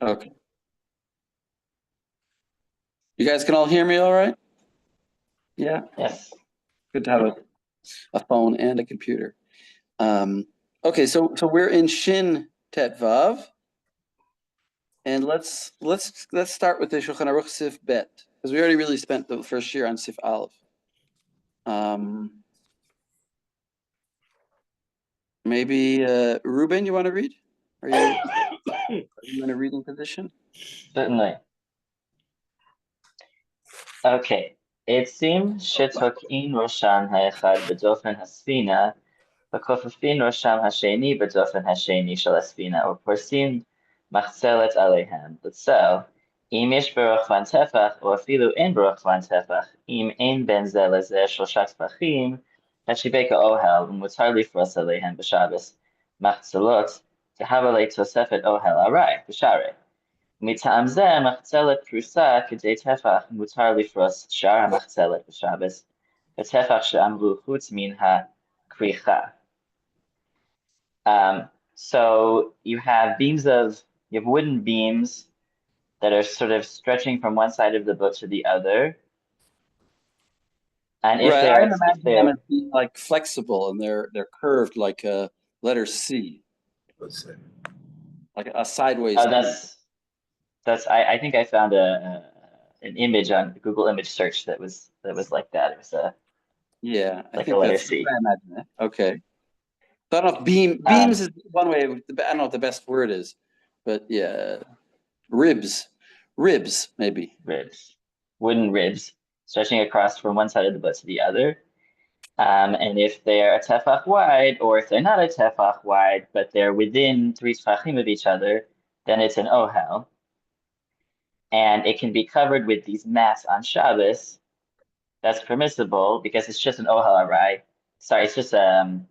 Okay. You guys can all hear me all right? Yeah. Yes. Good to have a phone and a computer. Okay, so we're in Shin Tet Vav, and let's start with the Shulchan Aruch Sif Bet, because we already really spent the first year on Sif Aleph. Maybe Ruben, you want to read? Are you in a reading position? Certainly. Okay. עצים שתוקעים ראשם האחד בדופן הספינה, וכופפים ראשם השני בדופן השני של הספינה, ופורסים מחצלת עליהם. לצל, אם יש ברוחבן טפח, או אפילו אין ברוחבן טפח, אם אין בין זה לזה 3 טפחים, השיבק האוהל, ומותר לפרוס עליהם בשבס מחצלות, תהווה לתוספת אוהל ארעי, בשערי. מטעם זה מחצלת פרוסה כדי טפח מותר לפרוס שאר המחצלת בשבס, בטפח שאמרו חוץ מן הכריכה. So you have wooden beams that are sort of stretching from one side of the boat to the other. And if Right, they're, I'm if imagining them they're, as being like flexible and they're curved like a letter C, like a sideways. oh, I think I found an image on Google image search that was like that. It was Yeah, I like a think letter that's C. I imagine it. Okay. So I don't know if Um, beams is one way. I don't know what the best word is, but yeah, ribs maybe. Ribs, wooden ribs, stretching across from one side of the boat to the other. And if they're a tefach wide, or if they're not a tefach wide, but they're within 3 tefachim of each other, then it's an ohel. And it can be covered with these mats on Shabbos. That's permissible because it's just an ohel arai. Sorry, it's just tosefet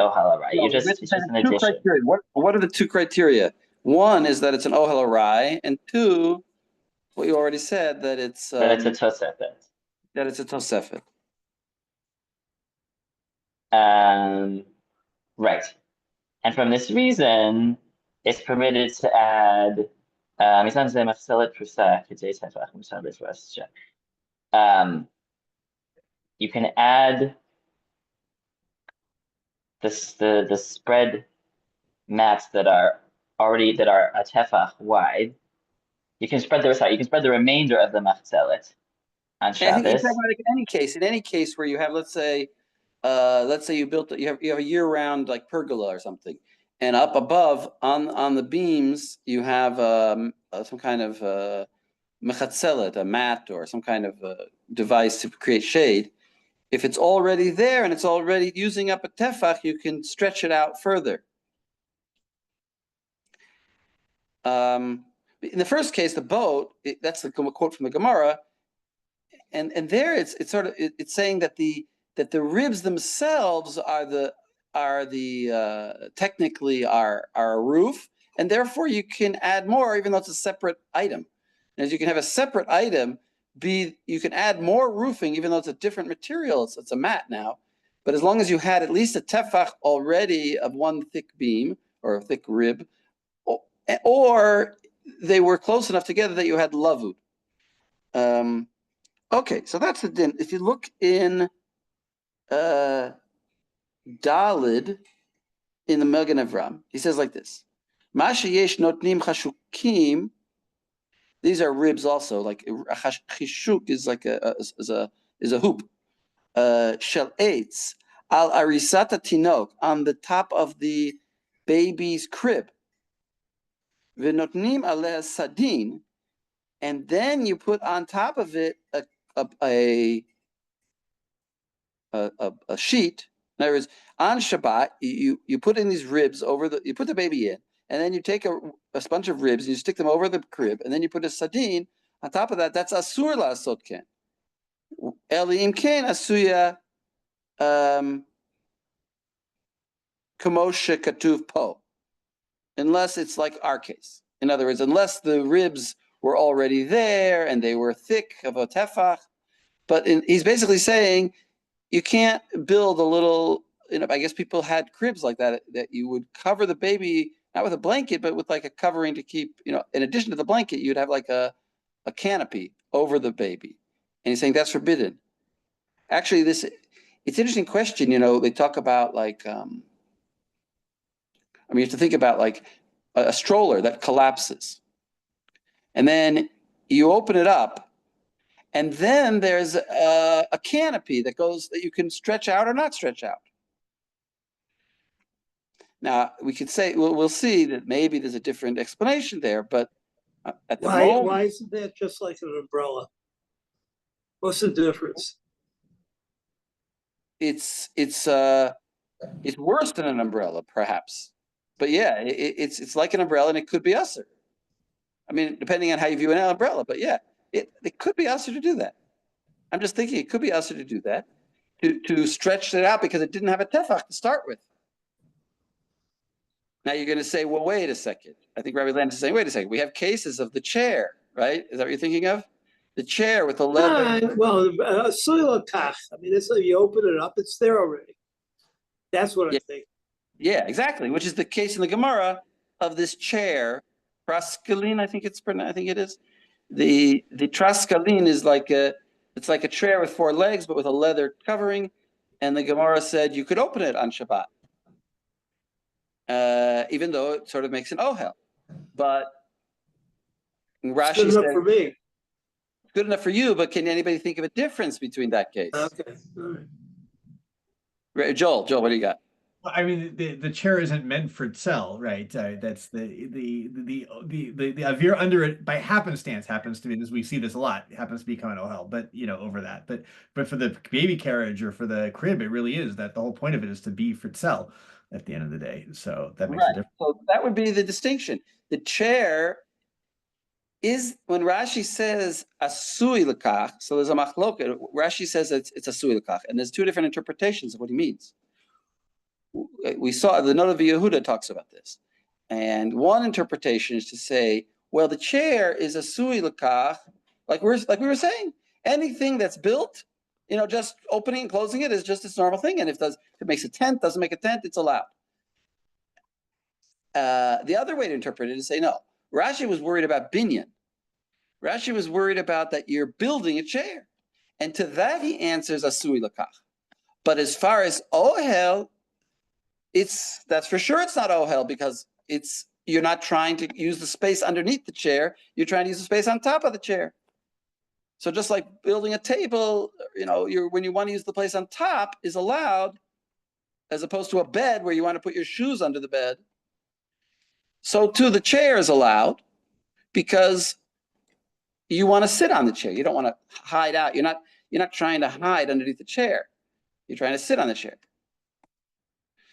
ohel arai. No, It's just an two addition. criteria. What are the two criteria? One is that it's an ohel arai, and two, what you already said that it's That it's a tosefet. a tosefet. Right. And from this reason, it's permitted to add you can add the spread mats that are a tefach wide. You can spread the remainder of the machzelet on And I think you're talking Shabbos. about like in any case where you have, let's say you have a year-round like pergola or something, and up above on the beams you have some kind of mechatzelet, a mat or some kind of device to create shade. If it's already there and it's already using up a tefach, you can stretch it out further. In the first case, the boat, that's the quote from the Gemara, and there it's saying that the ribs themselves are the technically are a roof, and therefore you can add more even though it's a separate item. And as you can have a separate item, you can add more roofing even though it's a different material. It's a mat now, but as long as you had at least a tefach already of one thick beam or a thick rib, or they were close enough together that you had lavud. Okay, so that's the din. If you look in Dalid in the Magen Avram, he says like this: Masha yesh notnim chashukim. These are ribs also. Like chishuk is like a hoop. Shel eitz al arisata tinok, on the top of the baby's crib. V'notnim aleh sadin, and then you put on top of it a sheet. In other words, on Shabbat, you put in these ribs you put the baby in, and then you take a bunch of ribs and you stick them over the crib, and then you put a sardine on top of that. That's asur la'asot ken. Elim ken asuya kamoshe katuv po, unless it's like our case. In other words, unless the ribs were already there and they were thick of a tefach. But he's basically saying you can't build a little, I guess people had cribs like that you would cover the baby not with a blanket, but with like a covering to keep, in addition to the blanket, you'd have like a canopy over the baby. And he's saying that's forbidden. Actually, it's an interesting question. They talk about like, you have to think about like a stroller that collapses. And then you open it up, and then there's a canopy that you can stretch out or not stretch out. Now, we could say, we'll see that maybe there's a different explanation there, but at the moment. Why isn't that just like an umbrella? What's the difference? It's worse than an umbrella, perhaps. But yeah, it's like an umbrella, and it could be usher. I mean, depending on how you view an umbrella, but yeah, it could be usher to do that. I'm just thinking it could be usher to do that, to stretch it out because it didn't have a tefach to start with. Now you're going to say, well, wait a second. I think Rabbi Landis is saying, wait a second. We have cases of the chair, right? Is that what you're thinking of? The chair with the leather. Well, kach. I mean, it's like you open it up, it's there already. That's what I think. Yeah, exactly. Which is the case in the Gemara of this chair, traskalin. I think it is. The traskalin is it's like a chair with 4 legs, but with a leather covering. And the Gemara said you could open it on Shabbat, even though it sort of makes an ohel. But Rashi said, good enough for me. Good enough for you, but can anybody think of a difference between that case? Okay, all right. Joel, what do you got? I mean, the chair isn't meant for tsel, right? That's the avir under it by happenstance happens to be, as we see this a lot, it happens to become an ohel, but over that. But for the baby carriage or for the crib, it really is that the whole point of it is to be for tsel at the end of the day. So that makes a difference. So that would be the distinction. The chair is, when Rashi says asui lekach, so there's a machloket. Rashi says it's asui lekach, and there's 2 different interpretations of what he means. We saw the Noda BeYehuda talks about this, and one interpretation is to say, well, the chair is asui lekach, like we were saying, anything that's built, just opening and closing it is just its normal thing, and if it makes a tent, doesn't make a tent, it's allowed. The other way to interpret it is say no. Rashi was worried about binyan. Rashi was worried about that you're building a chair. And to that he answers asui lekach. But as far as ohel, that's for sure it's not ohel, because you're not trying to use the space underneath the chair, you're trying to use the space on top of the chair. So just like building a table, when you want to use the place on top is allowed, as opposed to a bed where you want to put your shoes under the bed. So too, the chair is allowed because you want to sit on the chair. You don't want to hide out. You're not trying to hide underneath the chair. You're trying to sit on the chair.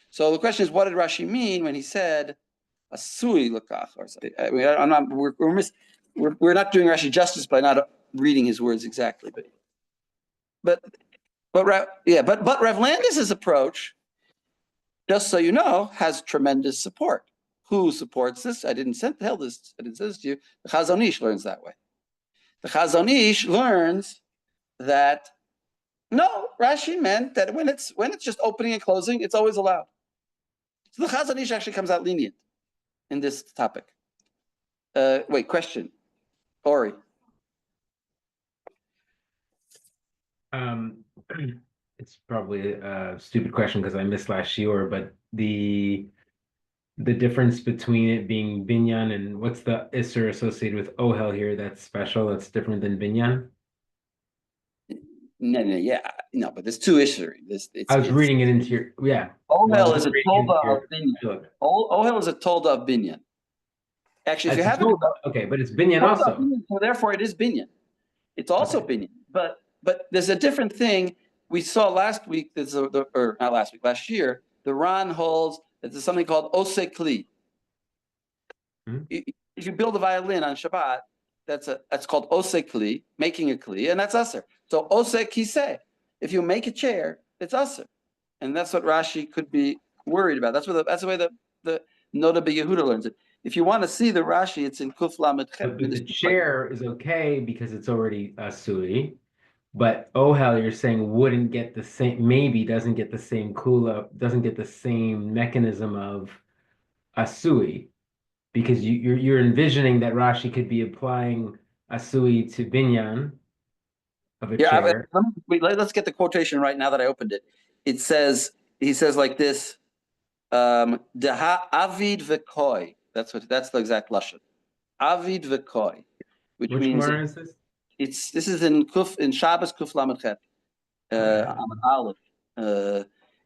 So the question is, what did Rashi mean when he said asui lekach or something? I mean, we're not doing Rashi justice by not reading his words exactly. But Rav Landis's approach, just so you know, has tremendous support. Who supports this? I didn't say this to you. The Chazon Ish learns that way. The Chazon Ish learns that no, Rashi meant that when it's just opening and closing, it's always allowed. So the Chazon Ish actually comes out lenient in this topic. Wait, question, Ori. It's probably a stupid question because I missed last shiur, but the difference between it being binyan and what's the isser associated with ohel here that's special, that's different than binyan? No, but there's 2 issues. I was reading it into your, ohel is a tolda of binyan. Ohel is a tolda of binyan. Actually, if you have it, okay, but it's binyan also. So therefore, it is binyan. It's also binyan, but there's a different thing. We saw last week. Last year, the Ran holds that there's something called osek kli. If you build a violin on Shabbat, that's called osek kli, making a kli, and that's usher. So osek kiseh, if you make a chair, it's usher, and that's what Rashi could be worried about. That's the way the Noda BeYehuda learns it. If you want to see the Rashi, it's in Kuf Lamed Chet. The chair is okay because it's already asui, but ohel you're saying wouldn't get the same, maybe doesn't get the same kula, doesn't get the same mechanism of asui. because you're envisioning that Rashi could be applying asui to binyan of a Yeah, chair. let's get the quotation right now that I opened it. It says, he says like this, Deha avid v'koi. That's the exact lashon. Avid v'koi, which Which means Gemara is this? this is in Shabbos Kuf Lamed Chet, Amud Aleph.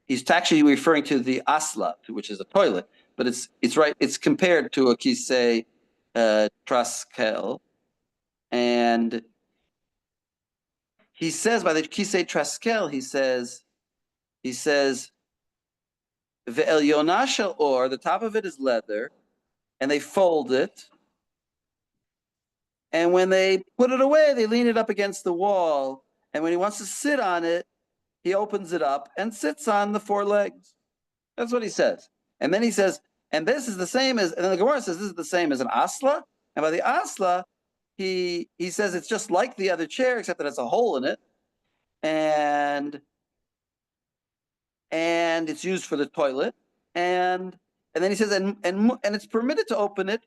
He's actually referring to the asla, which is a toilet, but it's right. It's compared to a kisei traskel, and he says by the kisei traskel, he says ve'el yonashel or the top of it is leather, and they fold it, and when they put it away, they lean it up against the wall, and when he wants to sit on it, he opens it up and sits on the four legs. That's what he says. And then he says, and this is the same as, and then the Gemara says this is the same as an asla. And by the asla, he says it's just like the other chair, except that it's a hole in it. And it's used for the toilet. And then he says, and it's permitted to open it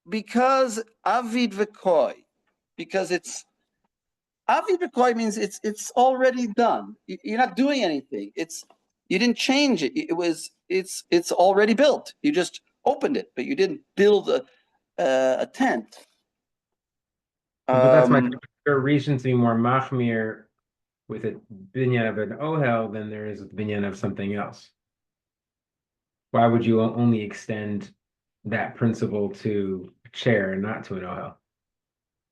because avid v'koi, because it's avid v'koi means it's already done. You're not doing anything. You didn't change it. It's already built. You just opened it, but you didn't build a tent. But that's my reason to be more machmir with a binyan of an ohel than there is with binyan of something else. Why would you only extend that principle to a chair and not to an ohel?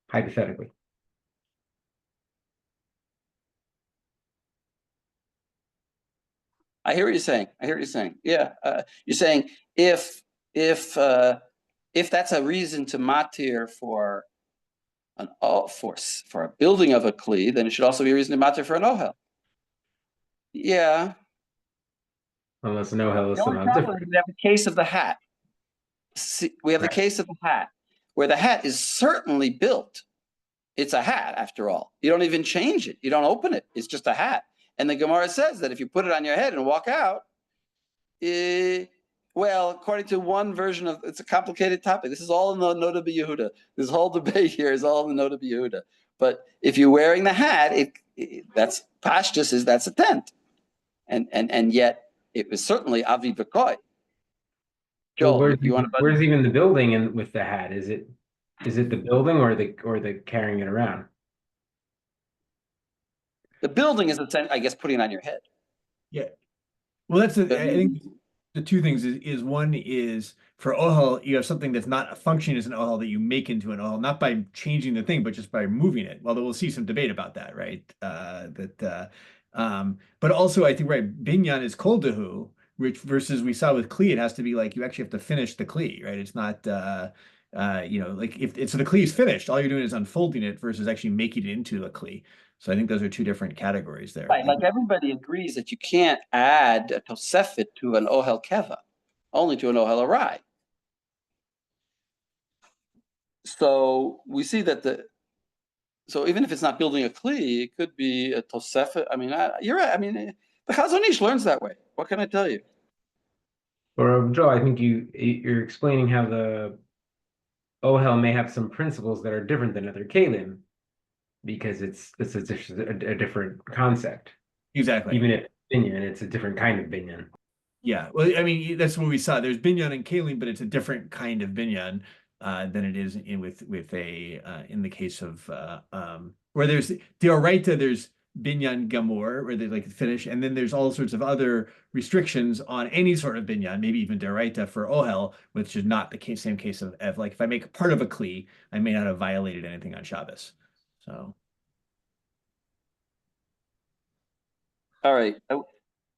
Hypothetically. I hear what you're saying. Yeah, you're saying if that's a reason to matir for for a building of a kli, then it should also be a reason to matir for an ohel. Yeah. Unless an ohel is somehow different. We have the case of the hat. We have the case of the hat, where the hat is certainly built. It's a hat, after all. You don't even change it. You don't open it. It's just a hat. And the Gemara says that if you put it on your head and walk out, well, according to one version of, it's a complicated topic. This is all in the Noda BeYehuda. This whole debate here is all in the Noda BeYehuda. But if you're wearing the hat, that's pashtus, that's a tent, and yet it was certainly avi v'koi. Joel, Well, you want to? Where's even the building and with the hat? Is it the building or the carrying it around? The building is, I guess, putting it on your head. Yeah. Well, I think the two things is one is for ohel, you have something that's not functioning as an ohel that you make into an ohel, not by changing the thing, but just by moving it. Although we'll see some debate about that, right? But also I think, right, binyan is kol dehu, which versus we saw with kli, it has to be like you actually have to finish the kli, right? It's not like so the kli is finished, all you're doing is unfolding it versus actually making it into a kli. So I think those are two different categories there. Right, like everybody agrees that you can't add a tosefet to an ohel keva, only to an ohel arai. So we see that so even if it's not building a kli, it could be a tosefet. I mean, you're right. I mean, the Chazon Ish learns that way. What can I tell you? Or Joe, I think you're explaining how the ohel may have some principles that are different than other kelim, because it's a different concept. Exactly. Even if binyan, it's a different kind of binyan. Yeah. Well, I mean, that's what we saw. There's binyan and kelim, but it's a different kind of binyan than it is in the case of where there's deoraita, there's binyan gamor, where they like finish, and then there's all sorts of other restrictions on any sort of binyan, maybe even deoraita for ohel, which is not the same case of like if I make part of a kli, I may not have violated anything on Shabbos. So, all right,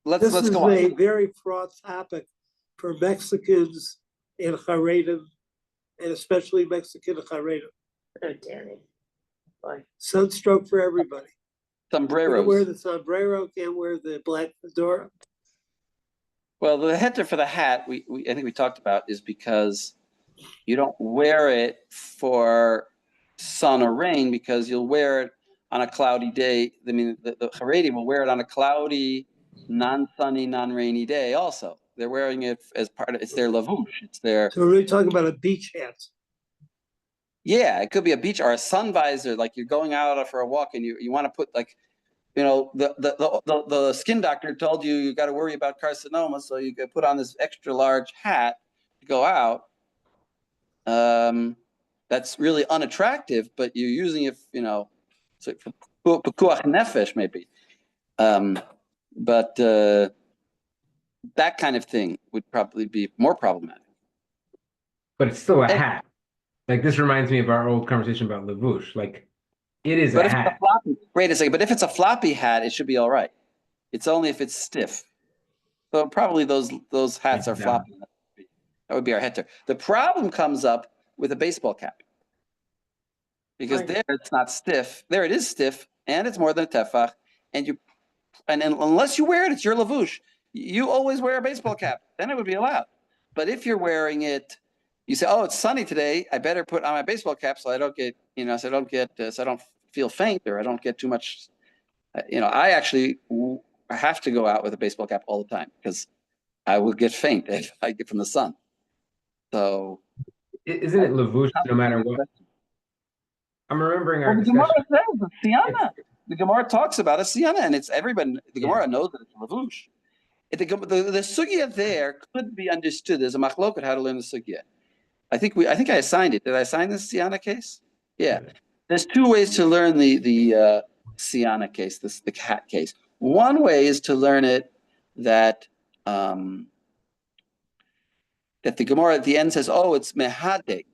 let's This is go on. a very fraught topic for Mexicans and Haredim, and especially Mexican Haredim. Oh, Danny. Boy. Sunstroke for everybody. Sombreros. Can't wear the sombrero, can't wear the black fedora. Well, the heter for the hat, I think we talked about, is because you don't wear it for sun or rain, because you'll wear it on a cloudy day. I mean, the Haredim will wear it on a cloudy, non-sunny, non-rainy day also. They're wearing it as part of, it's their lavush. It's their, So we're really talking about a beach hat. yeah, it could be a beach or a sun visor, like you're going out for a walk and you want to put like, the skin doctor told you got to worry about carcinoma, so you could put on this extra large hat to go out. That's really unattractive, but you're using it, so for pekuach nefesh maybe. But that kind of thing would probably be more problematic. But it's still a hat. Like this reminds me of our old conversation about lavush. Like it is a hat. Wait a second, but if it's a floppy hat, it should be all right. It's only if it's stiff. So probably those hats are floppy. That would be our heter. The problem comes up with a baseball cap. Because there it's not stiff. There it is stiff, and it's more than a tefach. And unless you wear it, it's your lavush. You always wear a baseball cap. Then it would be allowed. But if you're wearing it, you say, "Oh, it's sunny today. I better put on my baseball cap so I don't get, so I don't feel faint or I don't get too much." I actually have to go out with a baseball cap all the time because I will get faint if I get from the sun. So, isn't it lavush no matter what? I'm remembering our discussion. The Gemara says siyana. The Gemara talks about a siyana, and it's everybody. The Gemara knows that it's lavush. The sugya there could be understood as a machloket how to learn the sugya. I think I assigned it. Did I assign this siyana case? Yeah. There's two ways to learn the siyana case, the cat case. One way is to learn it that that the Gemara at the end says, "Oh, it's mehadek."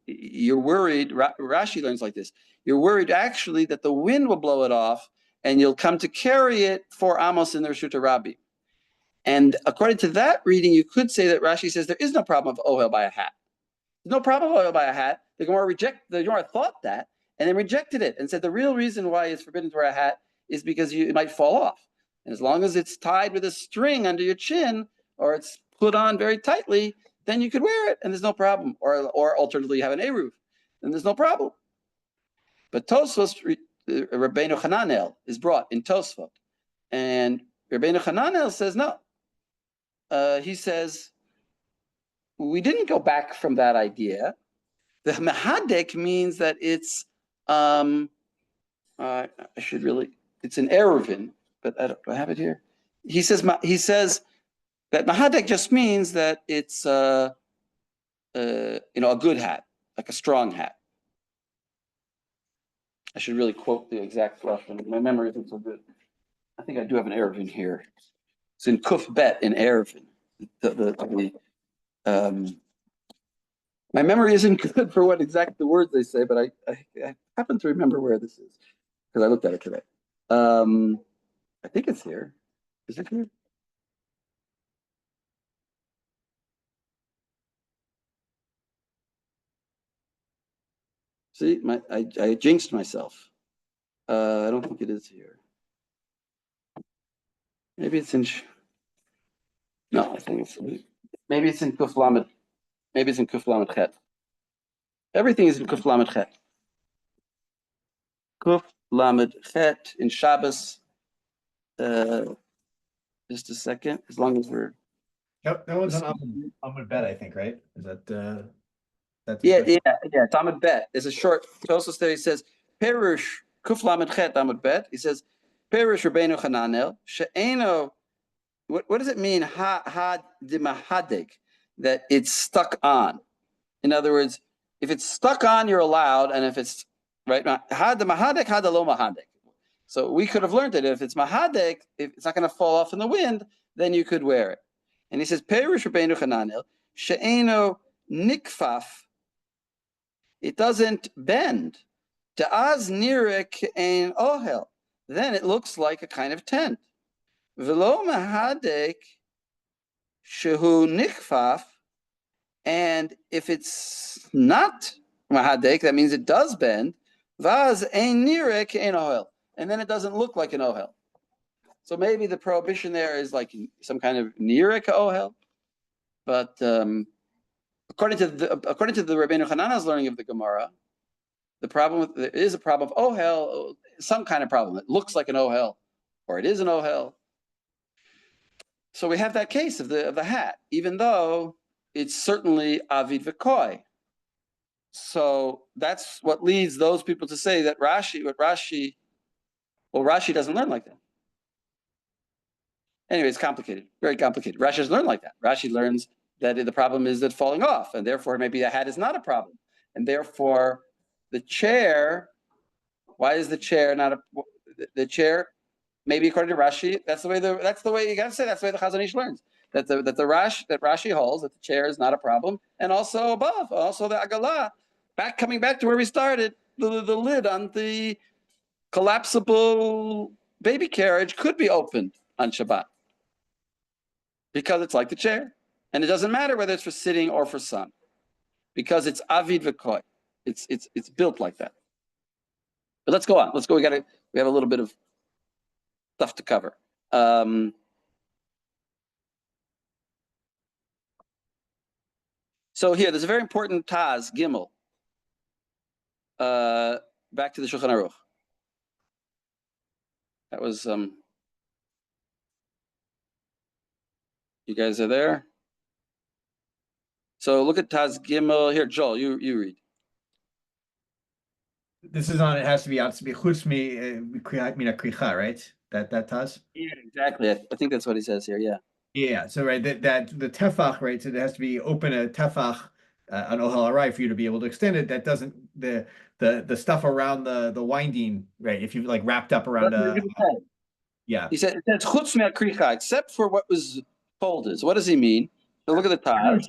You're worried. Rashi learns like this. You're worried actually that the wind will blow it off, and you'll come to carry it 4 amos in the Reshut Rabbi. And according to that reading, you could say that Rashi says there is no problem of ohel by a hat. There's no problem of ohel by a hat. The Gemara thought that and then rejected it and said the real reason why it's forbidden to wear a hat is because it might fall off. And as long as it's tied with a string under your chin or it's put on very tightly, then you could wear it and there's no problem. Or alternatively, you have an eruv, then there's no problem. But Tosfos, Rabbeinu Hananel is brought in Tosfot. And Rabbeinu Hananel says no. He says, we didn't go back from that idea. The mehadek means that it's, it's an eruvin, but do I have it here? He says that mehadek just means that it's a good hat, like a strong hat. I should really quote the exact lesson. My memory isn't so good. I think I do have an eruvin here. It's in Kuf Bet in eruvin. My memory isn't good for what exact the words they say, but I happen to remember where this is because I looked at it today. I think it's here. Is it here? See, I jinxed myself. I don't think it is here. Maybe it's in. No, I think maybe it's in Kuf Lamed. Maybe it's in Kuf Lamed Chet. Everything is in Kuf Lamed Chet. Kuf Lamed Chet in Shabbos. Just a second, as long as we're. Yep, that one's on Amud Bet, I think, right? Is that? That's yeah. It's Amud Bet. There's a short. Tosos there. He says Perush Kuf Lamed Chet Amud Bet. He says Perush Rabbeinu Hananel she'eno. What does it mean? Ha dimahadek, that it's stuck on. In other words, if it's stuck on, you're allowed, and if it's right, ha dimahadek, ha lo mahadek. So we could have learned that if it's mahadek, if it's not going to fall off in the wind, then you could wear it. And he says, Perush Rabbeinu Hananel she'eno nikfaf. It doesn't bend. Ta'az nirek ein ohel. Then it looks like a kind of tent. V'lo mahadek shehu nikfaf, and if it's not mahadek, that means it does bend. Vaz ein nirek ein ohel, and then it doesn't look like an ohel. So maybe the prohibition there is like some kind of nirek ohel, but according to the Rabbeinu Hananel's learning of the Gemara, there is a problem of ohel, some kind of problem. It looks like an ohel, or it is an ohel. So we have that case of the hat, even though it's certainly avid v'koi. So that's what leads those people to say that Rashi doesn't learn like that. Anyway, it's complicated, very complicated. Rashi doesn't learn like that. Rashi learns that the problem is that falling off, and therefore maybe a hat is not a problem. And therefore the chair, why is the chair not the chair? Maybe according to Rashi, that's the way you gotta say, that's the way the Chazon Ish learns. That Rashi holds that the chair is not a problem, and also above, also the Agalah, coming back to where we started, the lid on the collapsible baby carriage could be opened on Shabbat because it's like the chair, and it doesn't matter whether it's for sitting or for sun, because it's avid v'koi. It's built like that. But let's go on. Let's go. We have a little bit of stuff to cover. So here, there's a very important Taz, Gimel. Back to the Shulchan Aruch. That was, you guys are there? So look at Taz Gimel. Here, Joel, you read. This is on, it has to be chutz mina kricha, right? That Taz? Yeah, exactly. I think that's what he says here, yeah. Yeah, so right, that the tefach, right? So it has to be open a tefach on Ohel Arai for you to be able to extend it. That doesn't the stuff around the winding, right? If you like wrapped up around yeah. He said it says chutz kricha, except for what was folded. So what does he mean? So look at the Taz.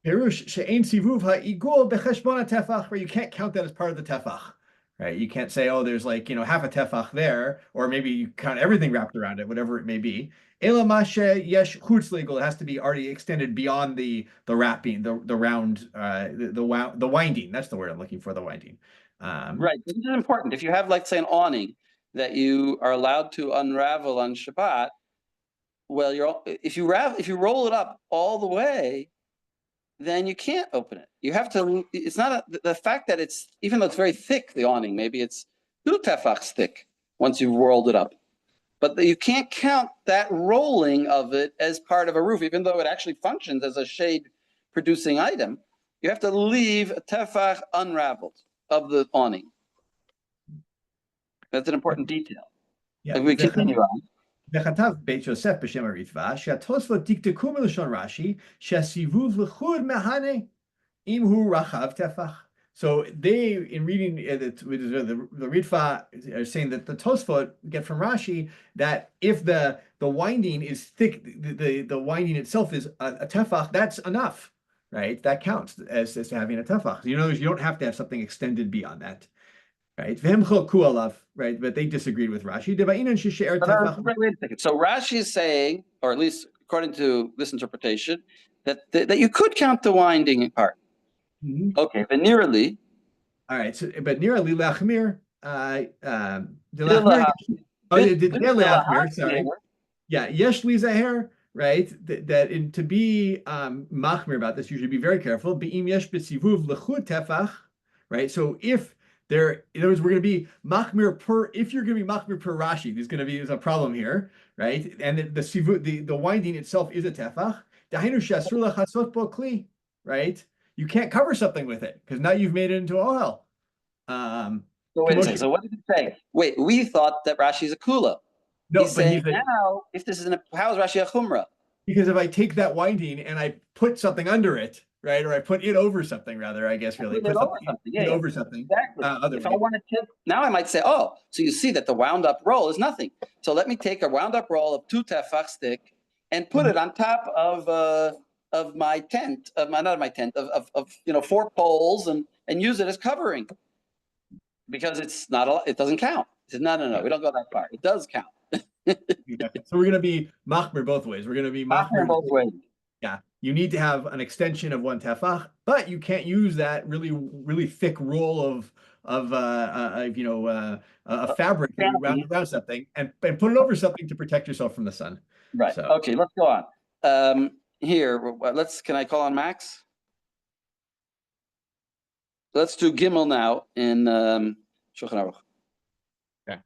Perush she'ein sivuv ha'igul becheshbon tefach, where you can't count that as part of the tefach, right? You can't say, oh, there's like half a tefach there, or maybe you count everything wrapped around it, whatever it may be. Elamashe yesh chutz legal. It has to be already extended beyond the wrapping, the round, the winding. That's the word I'm looking for. The winding. Right. This is important. If you have, like, say, an awning that you are allowed to unravel on Shabbat, well, if you roll it up all the way, then you can't open it. You have to. It's not the fact that it's, even though it's very thick, the awning, maybe it's 2 tefachs thick once you've rolled it up. But you can't count that rolling of it as part of a roof, even though it actually functions as a shade-producing item. You have to leave a tefach unraveled of the awning. That's an important detail. Yeah, we continue on. וכתב בית יוסף בשם הריטב"א שהתוספות דקדקו מלשון רש"י שהסיבוב לחוד מהנה אם הוא רחב טפח. So they, in reading the Ritva, are saying that the Tosfot get from Rashi that if the winding is thick, the winding itself is a tefach, that's enough, right? That counts as having a tefach. You don't have to have something extended beyond that, right? Right, but they disagreed with Rashi. Wait a second. So Rashi is saying, or at least according to this interpretation, that you could count the winding part. Mm-hmm. Okay, but nearly. All right, so but nearly lachmir, sorry. Yeah, yesh li zaher, right? That to be machmir about this, you should be very careful. Be'im yesh b'sivuv lechud tefach, right? So if there, in other words, we're going to be machmir per. If you're going to be machmir per Rashi, there's a problem here, right? And the winding itself is a tefach. Dahinu shasur lachasot bo kli, right? You can't cover something with it because now you've made it into ohel. So wait a second. So what did it say? Wait, we thought that Rashi is a kula. No, he's saying now, if this is how is Rashi a chumrah? Because if I take that winding and I put something under it, right, or I put it over something, rather, I guess, really, put something over something. Exactly. If I wanted to, now I might say, oh, so you see that the wound up roll is nothing. So let me take a wound up roll of 2 tefach stick and put it on top of my tent, of 4 poles and use it as covering, because it's not it doesn't count. He said, no, we don't go that far. It does count. So we're going to be machmir both ways. We're going to be machmir both ways. Yeah, you need to have an extension of 1 tefach, but you can't use that really thick roll of a fabric that you round around something and put it over something to protect yourself from the sun. Right. So. Okay, let's go on. Here, can I call on Max? Let's do Gimel now in Shulchan Aruch. Okay.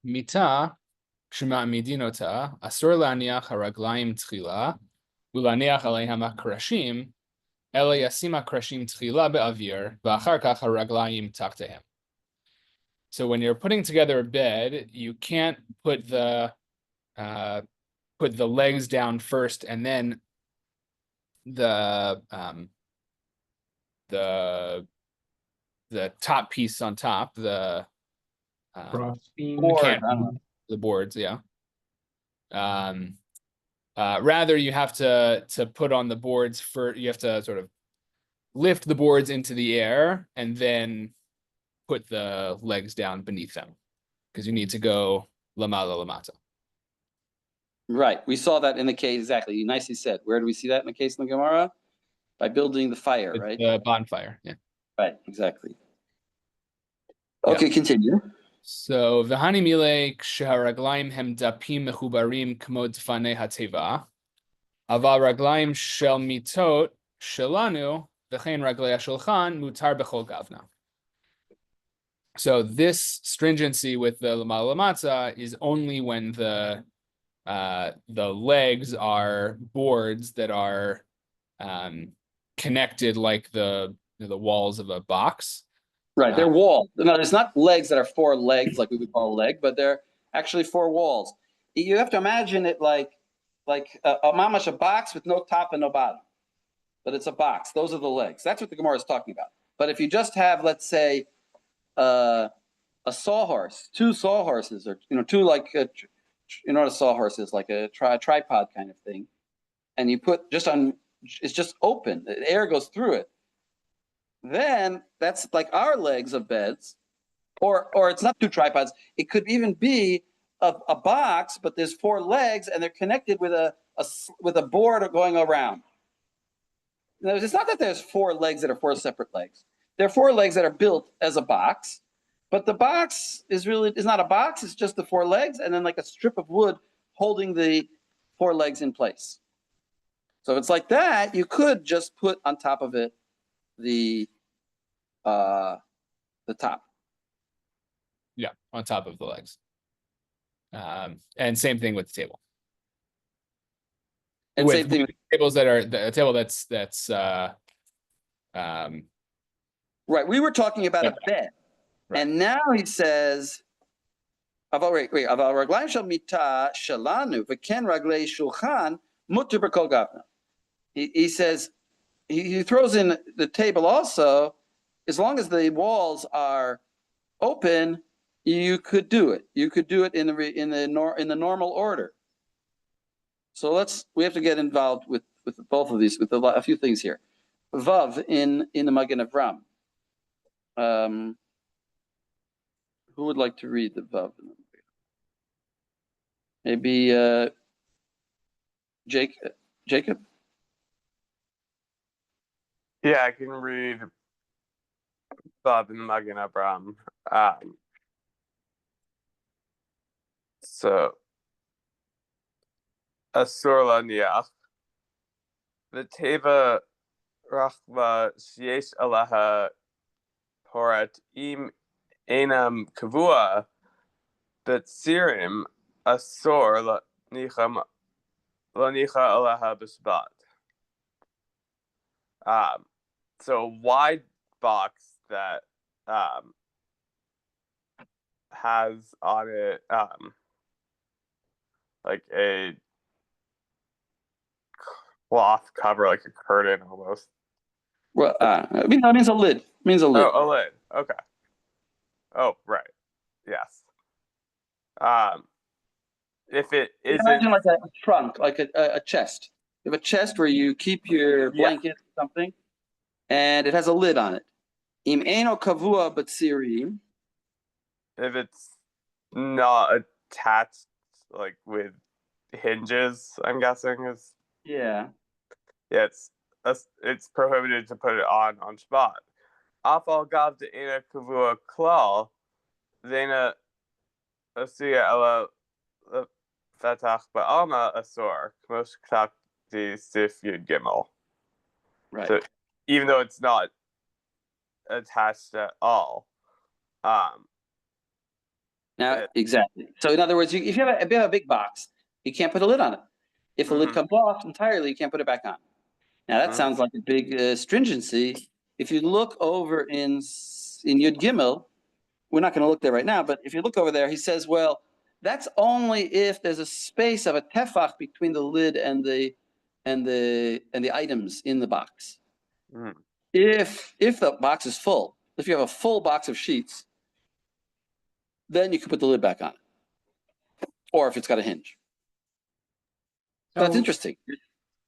Mita שמעמידין אותה, אסור להניח הרגליים תחילה, ולהניח עליהם הקרשים, אלא ישים הקרשים תחילה באוויר, ואחר כך הרגליים תחתיהם. So when you're putting together a bed, you can't put the legs down first and then the top piece on top, the Board, the boards, yeah. Rather, you have to put on the boards for, you have to sort of lift the boards into the air and then put the legs down beneath them, because you need to go lamala lamata. Right. We saw that in the case, exactly. You nicely said. Where do we see that in the case in the Gemara? By building the fire, It's right? the bonfire, yeah. Right, exactly. Okay, continue. So v'hani mile ksharaglaim hem dapim mechubarim kmo dfanei hateva, aval raglaim shel mitot shelanu v'chein raglei shulchan mutar bechol gavna. So this stringency with the lamala lamata is only when the legs are boards that are connected like the walls of a box. Right, they're walls. No, there's not legs that are four legs like we would call a leg, but they're actually four walls. You have to imagine it like a mamash, a box with no top and no bottom, but it's a box. Those are the legs. That's what the Gemara is talking about. But if you just have, let's say, a sawhorse, two sawhorses, or two like you know what a sawhorse is, like a tripod kind of thing, and you put just on, it's just open, the air goes through it, then that's like our legs of beds, or it's not two tripods, it could even be a box, but there's four legs and they're connected with a board going around. Now, it's not that there's four legs that are four separate legs. There are four legs that are built as a box, but the box is not a box, it's just the four legs and then like a strip of wood holding the four legs in place. So if it's like that, you could just put on top of it the top. Yeah, on top of the legs. And same thing with the table. And with same thing. Tables that are the table that's right. We were talking about a bed. Right. And now he says, he says, he throws in the table also, as long as the walls are open, you could do it. You could do it in the normal order. So we have to get involved with both of these, with a few things here. Vav in the Magen Avram. Who would like to read the Vav? Maybe Jacob? Yeah, I can read Vav in the Magen Avram. So, Asur laniach, v'teva rachva sheyesh alaha porat im enam kavua, b'tzirim asur lanicha alaha b'shabbat. So a wide box that has on it like a cloth cover, like a curtain almost. Well, that means a lid. Oh, a lid. Okay. Oh, right. Yes. If it isn't, imagine like a trunk, like a chest. You have a chest where you keep your blanket or something, and it has a lid on it. Im eno kavua b'tzirim. If it's not attached, like with hinges, I'm guessing is. Yeah. Yeah, it's prohibited to put it on Shabbat. Afal gav de ena kavua klal, zena asiya ela fatach ba'alma asor k'mos k'tak di sif yud gimel. Right. So even though it's not attached at all, now Now, exactly. So in other words, if you have a big box, you can't put a lid on it. If the lid comes off entirely, you can't put it back on. Now that sounds like a big stringency. If you look over in Yud Gimel, we're not going to look there right now, but if you look over there, he says, well, that's only if there's a space of a tefach between the lid and the items in the box. If the box is full, if you have a full box of sheets, then you can put the lid back on it, or if it's got a hinge. So That's interesting.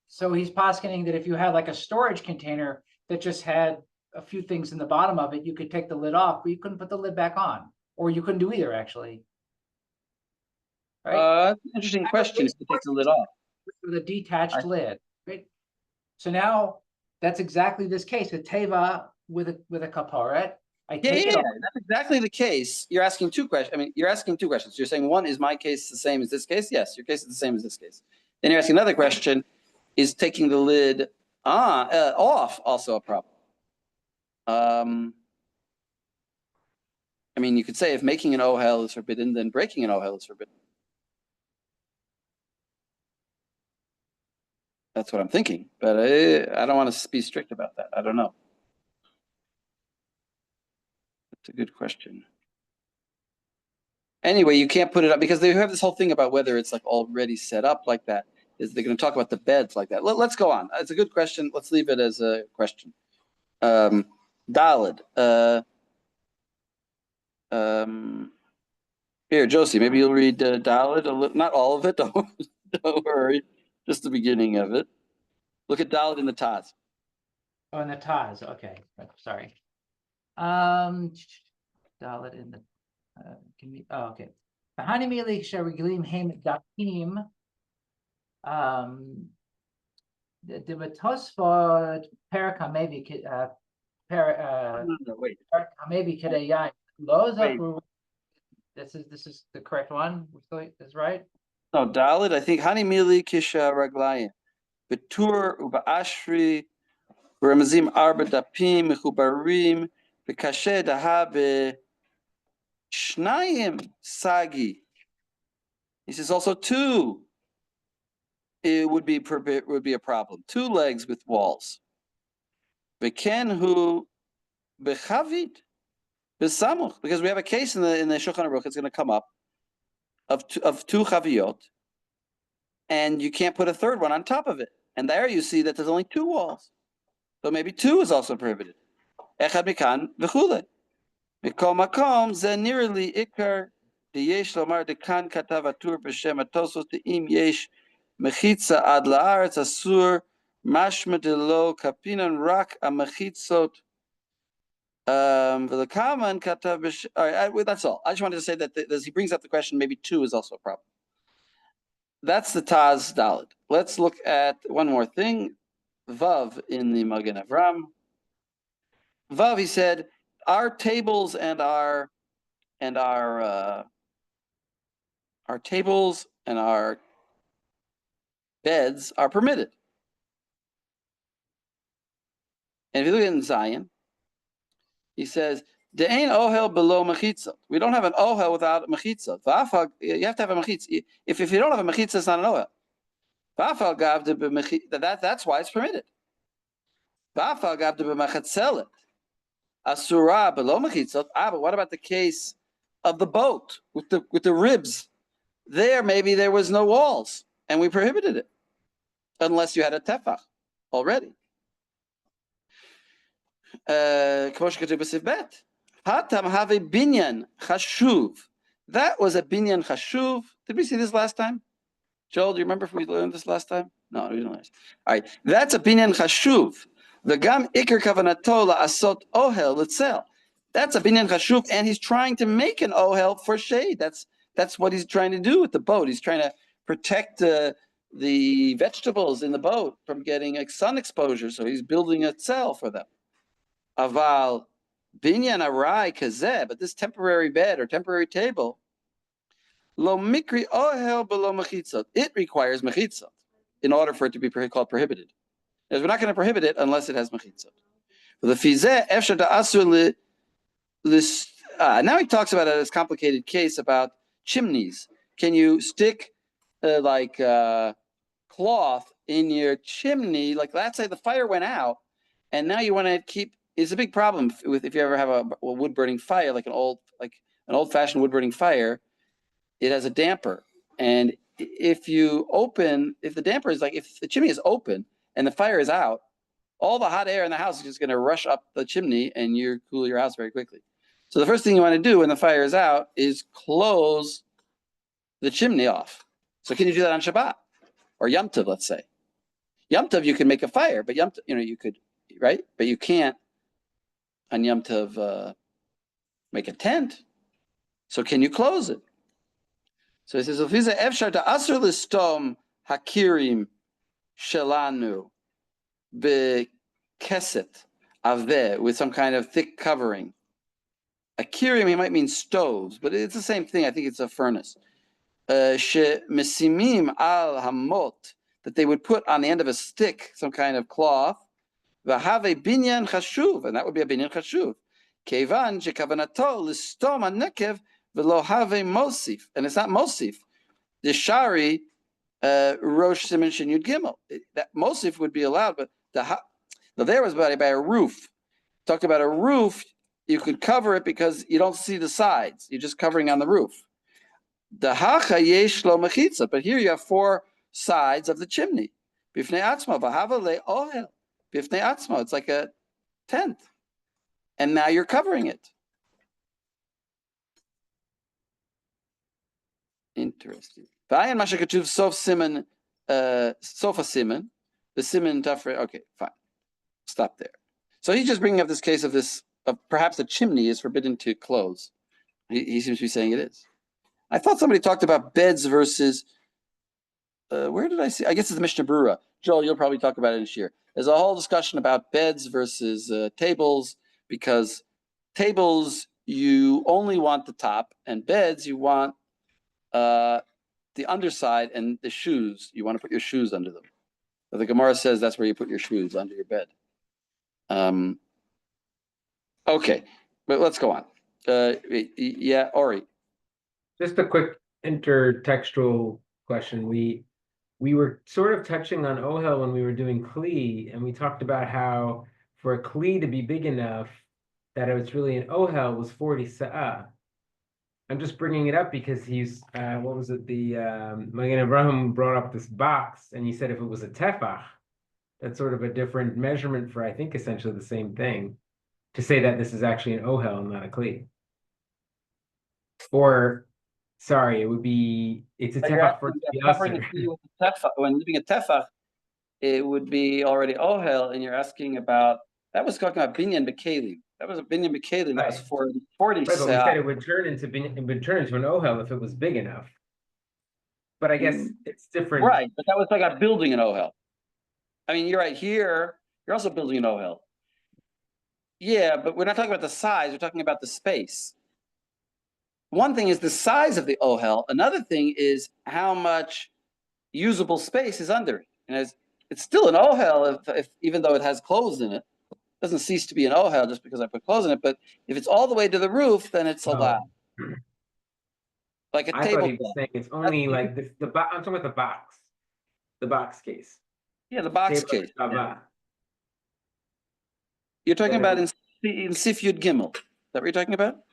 So he's positing that if you had like a storage container that just had a few things in the bottom of it, you could take the lid off, but you couldn't put the lid back on, or you couldn't do either, actually. Right? That's an interesting question. If you take the lid off with a detached lid, right? So now that's exactly this case, a teva with a kaparet. Yeah, that's exactly the case. You're asking two questions. I mean, you're asking two questions. You're saying, one, is my case the same as this case? Yes, your case is the same as this case. Then you're asking another question, is taking the lid off also a problem? I mean, you could say if making an ohel is forbidden, then breaking an ohel is forbidden. That's what I'm thinking, but I don't want to be strict about that. I don't know. That's a good question. Anyway, you can't put it up because they have this whole thing about whether it's like already set up like that. They're going to talk about the beds like that. Let's go on. It's a good question. Let's leave it as a question. Dalid. Here, Josie, maybe you'll read Dalid. Not all of it. Don't worry. Just the beginning of it. Look at Dalid in the Taz. Oh, in the Taz. Okay, sorry. Dalid in the. Okay. Hani milik shariglim haim dakim. The Tosfot Perikamevi Wait. Perikamevi Kedayan. This is the correct one. Is right. No, Dalid. I think Hani milik kisha raglayim. Betur ubaashri. Ramazim arba dapim mechubarim. Bekashe dahabe. Shnayim sagi. He says also two. It would be a problem. Two legs with walls. Bekenhu bechavit besamuch, because we have a case in the Shulchan Aruch. It's going to come up of two chaviyot, and you can't put a third one on top of it. And there you see that there's only two walls, so maybe two is also prohibited. Echad mikan v'chule. Mikol makom ze nirli ikar diyesh lomar dekan katav atur b'shem atosos de'im yesh mechitza ad la'aretz asur mashma delo kapinan rak amechitzot v'lekaman katav b'shem. All right, that's all. I just wanted to say that as he brings up the question, maybe two is also a problem. That's the Taz Dalid. Let's look at one more thing. Vav in the Magen Avram. Vav, he said, our tables and our tables and our beds are permitted. And if you look in Zion, he says, "De'ein ohel below mechitzot." We don't have an ohel without mechitzot. You have to have a mechitzot. If you don't have a mechitzot, it's not an ohel. That's why it's permitted. Asura below mechitzot. But what about the case of the boat with the ribs? There, maybe there was no walls, and we prohibited it, unless you had a tefach already. Chatam have a binyan chashuv. That was a binyan chashuv. Did we see this last time? Joel, do you remember if we learned this last time? No, we didn't. All right, that's a binyan chashuv. The gam ikar kavanato la'asot ohel l'tzel. That's a binyan chashuv, and he's trying to make an ohel for shade. That's what he's trying to do with the boat. He's trying to protect the vegetables in the boat from getting sun exposure. So he's building a tzel for them. Aval binyan arai kazeh, but this temporary bed or temporary table, lo mikri ohel below mechitzot. It requires mechitzot in order for it to be called prohibited. Because we're not going to prohibit it unless it has mechitzot. The fizeh efshar da'asur now he talks about this complicated case about chimneys. Can you stick cloth in your chimney? Like, let's say the fire went out, and now you want to keep. It's a big problem with if you ever have a wood burning fire, like an old-fashioned wood burning fire. It has a damper, and if the damper is if the chimney is open and the fire is out, all the hot air in the house is just going to rush up the chimney, and you cool your house very quickly. So the first thing you want to do when the fire is out is close the chimney off. So can you do that on Shabbat or Yom Tov, let's say? Yom Tov, you can make a fire, but Yom Tov, you could, right? But you can't on Yom Tov make a tent. So can you close it? So he says, "Ufiza efshar ta'asur listom hakirim shelanu bekeset aveh," with some kind of thick covering. A kirim, he might mean stoves, but it's the same thing. I think it's a furnace. Shemesimim al hamot, that they would put on the end of a stick some kind of cloth. V'have binyan chashuv, and that would be a binyan chashuv. Kevan shekavanato listom hanekev v'lo have mosif, and it's not mosif. The shari rosh siman shin yud gimel. That mosif would be allowed, but there was by a roof. Talked about a roof. You could cover it because you don't see the sides. You're just covering on the roof. The hacha yesh lo mechitza, but here you have 4 sides of the chimney. Bifnei atzma v'hava le ohel. Bifnei atzma, it's like a tent, and now you're covering it. Interesting. V'ayin masha katuv sof siman, sofa siman, the siman tafre. Okay, fine. Stop there. So he's just bringing up this case of perhaps a chimney is forbidden to close. He seems to be saying it is. I thought somebody talked about beds versus. Where did I see? I guess it's the Mishnah Berurah. Joel, you'll probably talk about it in Shir. There's a whole discussion about beds versus tables, because tables you only want the top, and beds you want the underside and the shoes. You want to put your shoes under them. But the Gemara says that's where you put your shoes, under your bed. Okay, but let's go on. Yeah, Ori. Just a quick intertextual question. We were sort of touching on Ohel when we were doing Kli, and we talked about how for a Kli to be big enough that it's really an Ohel was 40 Sa'ah. I'm just bringing it up because he's, what was it? The Magen Abraham brought up this box, and he said if it was a tefach, that's sort of a different measurement for, I think, essentially the same thing, to say that this is actually an Ohel and not a Kli. Or, sorry, it would be, it's a tefach for when leaving a tefach, it would be already Ohel, and you're asking about, that was talking about binyan b'kelim. That was a binyan b'kelim. That was 40. Right, but we said it would turn into an Ohel if it was big enough. But I guess it's different. Right, but that was like a building an Ohel. I mean, you're right here. You're also building an Ohel. Yeah, but we're not talking about the size. We're talking about the space. One thing is the size of the Ohel. Another thing is how much usable space is under it. And it's still an Ohel if even though it has clothes in it. It doesn't cease to be an Ohel just because I put clothes in it. But if it's all the way to the roof, then it's allowed. Like a I table. thought he was saying it's only like this. I'm talking about the box case. Yeah, the box case. Yeah. You're talking about in Sif Yud Gimel. Is that what you're talking about?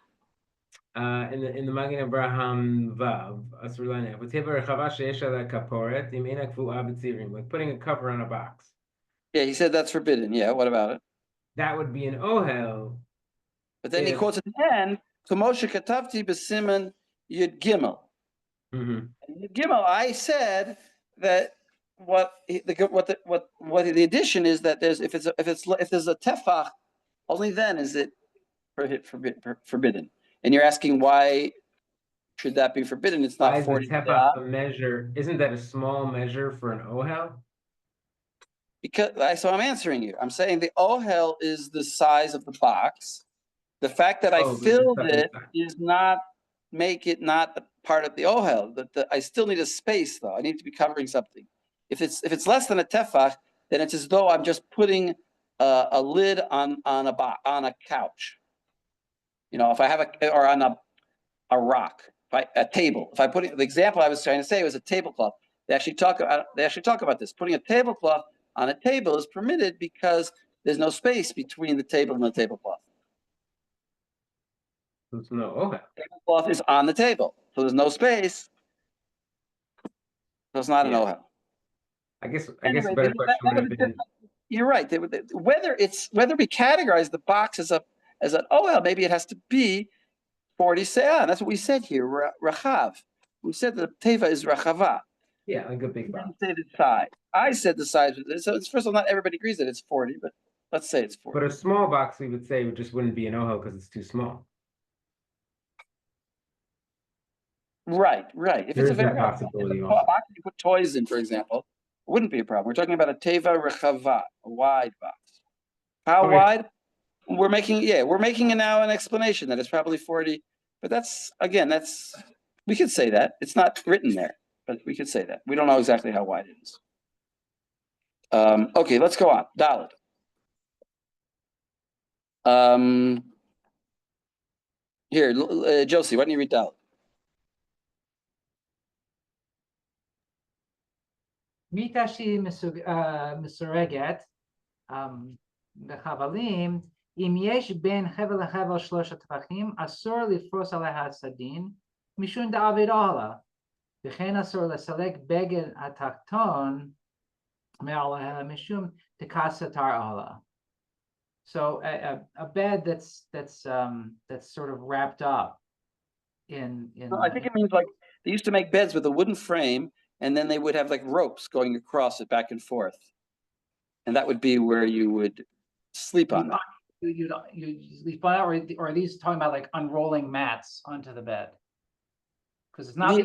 In the Magen Abraham Vav, like putting a cover on a box. Yeah, he said that's forbidden. Yeah, what about it? That would be an Ohel. But then he quotes at the end, Kamosha Katavti B'Siman Yud Gimel. Yud Gimel, I said that what the addition is that if there's a tefach, only then is it forbidden. And you're asking why should that be forbidden? It's not 40. Tefach a measure? Isn't that a small measure for an Ohel? So I'm answering you. I'm saying the Ohel is the size of the box. The fact that I filled it is not make it not part of the Ohel. I still need a space though. I need to be covering something. If it's less than a tefach, then it's as though I'm just putting a lid on a couch. if I have or on a rock, a table. If I put the example I was trying to say was a tablecloth. They actually talk about this. Putting a tablecloth on a table is permitted because there's no space between the table and the tablecloth. There's no ohel. Tablecloth is on the table, so there's no space. So it's not an ohel. I guess a Anyway, better question would have been. You're right. Whether we categorize the box as an ohel, maybe it has to be 40 se'ah. That's what we said here. Rachav. We said the teva is rachava. Yeah, like a big box. Say the size. I said the size. So it's first of all, not everybody agrees that it's 40, but let's say it's 40. But a small box, we would say, just wouldn't be an ohel because it's too small. Right. If There it's a is that very possibility box that you put toys in, for example, it wouldn't be a problem. We're talking about a teva rechava, a wide box. How wide? We're making now an explanation that it's probably 40, but we could say that. It's not written there, but we could say that. We don't know exactly how wide it is. Okay, let's go on. Dalet. Here, Josie, why don't you read Dalet? מיתה שהיא מסורגת בחבלים, אם יש בין חבל לחבל 3 טפחים, אסור לפרוס עליה הסדין, משום דאביד עולה, וכן אסור לסלק בגד התחתון מעליה, משום דקסתר עולה. So a bed that's sort of wrapped up in. I think it means like they used to make beds with a wooden frame, and then they would have like ropes going across it back and forth, and that would be where you would sleep on it. You sleep on it, or are these talking about like unrolling mats onto the bed? Because it's not.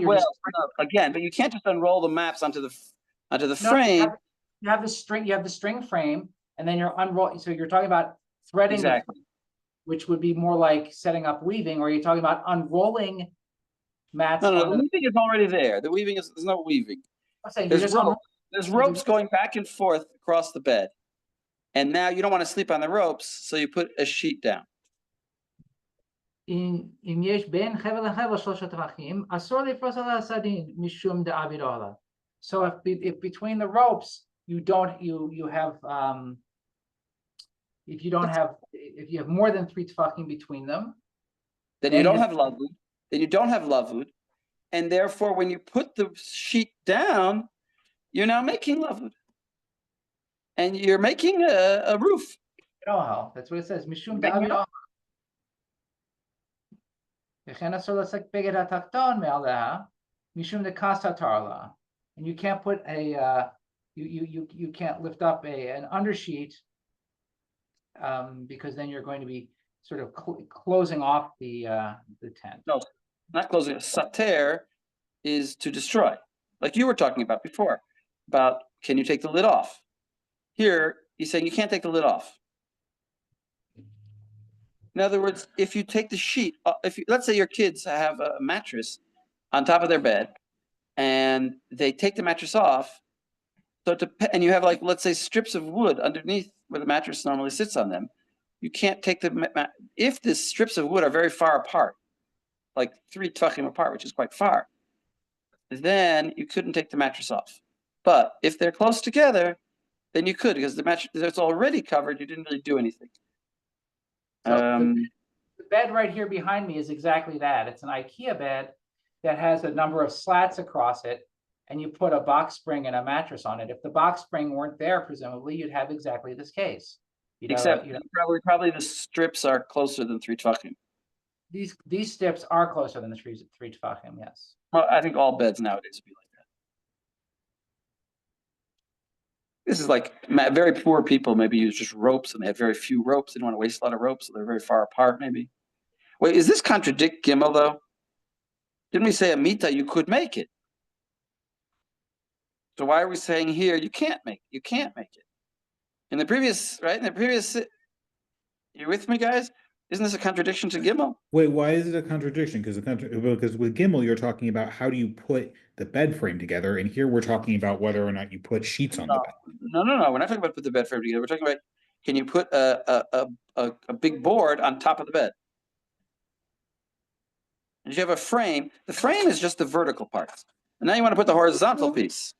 Again, but you can't just unroll the mats onto the frame. You have the string. You have the string frame, and then you're unrolling. So you're talking about threading, exactly, which would be more like setting up weaving, or are you talking about unrolling mats? No, the weaving is already there. The weaving there's no weaving. There's ropes going back and forth across the bed. And now you don't want to sleep on the ropes, so you put a sheet down. אם יש בין חבל לחבל 3 טפחים, אסור לפרוס על הסדין משום דאביד עולה. So if between the ropes you have if you have more than 3 tefachim between them, then you don't have lavud. And therefore, when you put the sheet down, you're now making lavud. And you're making a roof. Oh, that's what it says. Mishum da'avid ohel. V'chen asor l'sek beged hatachton me'aleha, mishum de'kasat harla. And you can't put you can't lift up an undersheet because then you're going to be sort of closing off the tent. No, not closing. Sater is to destroy, like you were talking about before. About can you take the lid off? Here, he's saying you can't take the lid off. In other words, if you take the sheet, let's say your kids have a mattress on top of their bed, and they take the mattress off, and you have like, let's say, strips of wood underneath where the mattress normally sits on them, you can't take if the strips of wood are very far apart, like 3 tefachim apart, which is quite far, then you couldn't take the mattress off. But if they're close together, then you could, because the mattress that's already covered, you didn't really do anything. The bed right here behind me is exactly that. It's an IKEA bed that has a number of slats across it, and you put a box spring and a mattress on it. If the box spring weren't there, presumably you'd have exactly this case. Except probably the strips are closer than 3 tefachim. These strips are closer than the 3 tefachim, yes. Well, I think all beds nowadays would be like that. This is like very poor people maybe use just ropes, and they have very few ropes. They don't want to waste a lot of ropes, so they're very far apart maybe. Wait, is this contradict Gimel though? Didn't we say a mita you could make it? So why are we saying here you can't make it? In the previous, you with me, guys? Isn't this a contradiction to Gimel? Wait, why is it a contradiction? Because with Gimel, you're talking about how do you put the bed frame together, and here we're talking about whether or not you put sheets on the bed. No. We're not talking about put the bed frame together. We're talking about can you put a big board on top of the bed? and you have a frame. The frame is just the vertical parts. And now you want to put the horizontal piece.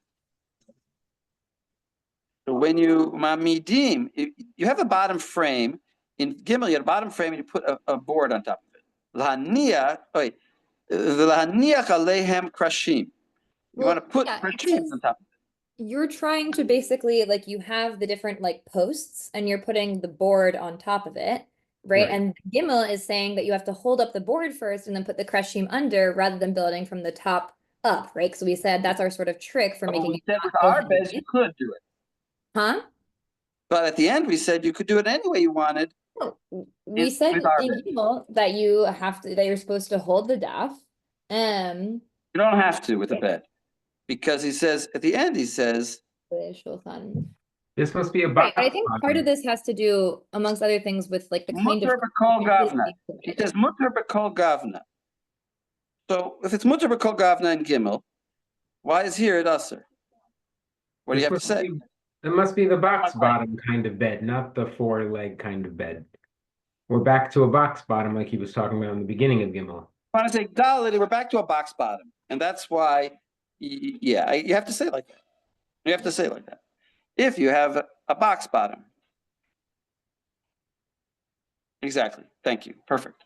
So when you mamidim, you have a bottom frame. In Gimel, you have a bottom frame and you put a board on top of it. Lahaniach alehem krashim. You want to put krashim on top of it. You're trying to basically, like, you have the different like posts and you're putting the board on top of it, right? And Gimel is saying that you have to hold up the board first and then put the krashim under rather than building from the top up, right? So we said that's our sort of trick for making We it said not with so our heavy. beds, you could do it. Huh? But at the end, we said you could do it any way you wanted. No, we said with our in bed. Gimel that you have to, that you're supposed to hold the daf. You don't have to with the bed. Because he says, at the end, he says, This must be a Right, box. but I think part of this has to do, amongst other things, with like the kind of mutter b'kol gavna. He says mutter b'kol gavna. So if it's mutter b'kol gavna in Gimel, why is here at Usser? What do you have to say? It must be the box bottom kind of bed, not the 4-leg kind of bed. We're back to a box bottom like he was talking about in the beginning of Gimel. I want to say Dalit, we're back to a box bottom. And that's why, you have to say it like that. You have to say it like that. If you have a box bottom. Exactly. Thank you. Perfect.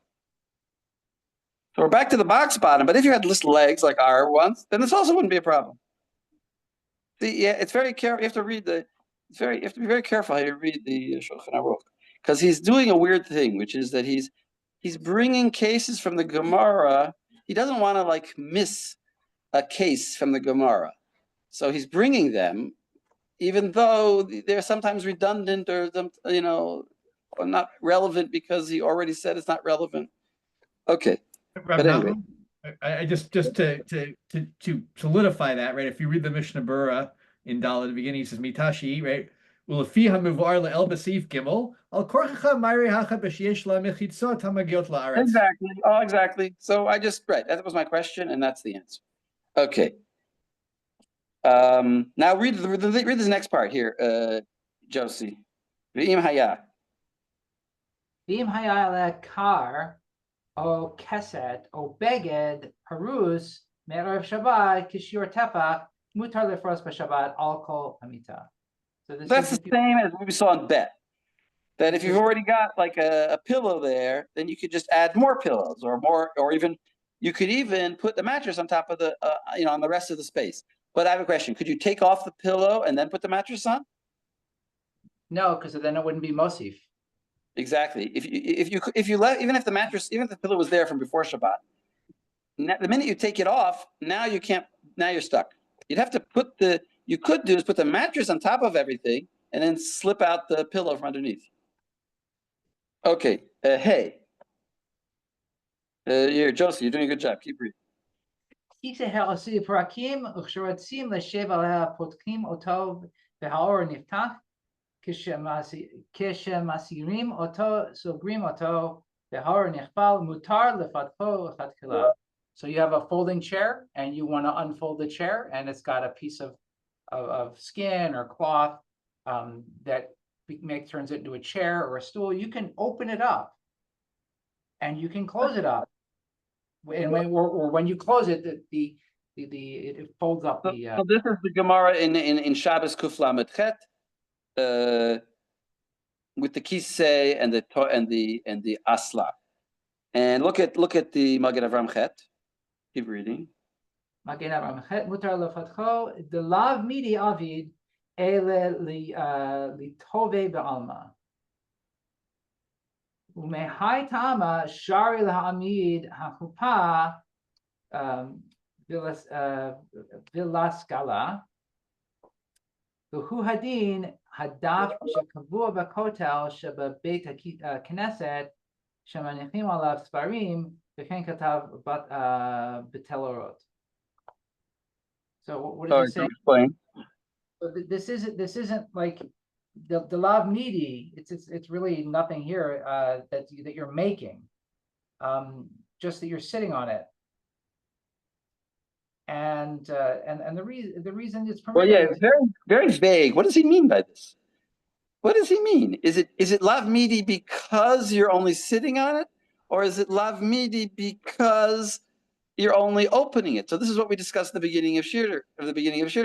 So we're back to the box bottom, but if you had just legs like our ones, then this also wouldn't be a problem. It's very careful. You have to read you have to be very careful how you read the Shulchan Aruch, because he's doing a weird thing, which is that he's bringing cases from the Gemara. He doesn't want to like miss a case from the Gemara, so he's bringing them, even though they're sometimes redundant or or not relevant because he already said it's not relevant. Okay, but anyway. I just to solidify that, right? If you read the Mishnah Berurah in Dalet at the beginning, he says Mitashi, right? Well, if el basif gimel al korchacha mayri hacha b'sheyesh la mechitzot hamagiot la'aretz. Exactly. Oh, exactly. So that was my question, and that's the answer. Okay. Now read this next part here, Josie. V'im haya. V'im haya lekar o keset o beged haruz me'erev Shabbat kishiur tefach mutar lefros b'Shabbat al kol hamita. So that's the same as what we saw in Bet. That if you've already got like a pillow there, then you could just add more pillows or even you could even put the mattress on top of the on the rest of the space. But I have a question: could you take off the pillow and then put the mattress on? No, because then it wouldn't be mosif. Exactly. If you let even if the pillow was there from before Shabbat, the minute you take it off, now you can't. Now you're stuck. You'd have to you could do is put the mattress on top of everything and then slip out the pillow from underneath. Okay. Hey. Here, Josie, you're doing a good job. Keep reading. כשמסירים אותו, סוגרים אותו, והאור נכבל, מותר לפתחו לכתחילה. So you have a folding chair and you want to unfold the chair and it's got a piece of skin or cloth that turns it into a chair or a stool. You can open it up and you can close it up. And when you close it, it folds up the. So this is the Gemara in Shabbos Kuf Lamed Chet. With the kisei and the asla, and look at the Magen Avram Chet. Keep reading. Magen Avram Chet mutar lefatcho the lav midi avid ele li tove be'alma. Umehai tama shari lahamid hachupa vilaskala. V'hu hadin hadaf shekavua b'kotel shebabeit knesset shemanichim alav sparim v'chen katav b'telorot. So what does it say? Explain. So this isn't like the lav midi. It's really nothing here that you're making, just that you're sitting on it. And the reason it's permitted. Well, yeah, it's very very vague. What does he mean by this? What does he mean? Is it lav midi because you're only sitting on it, or is it lav midi because you're only opening it. So this is what we discussed at the beginning of Shir,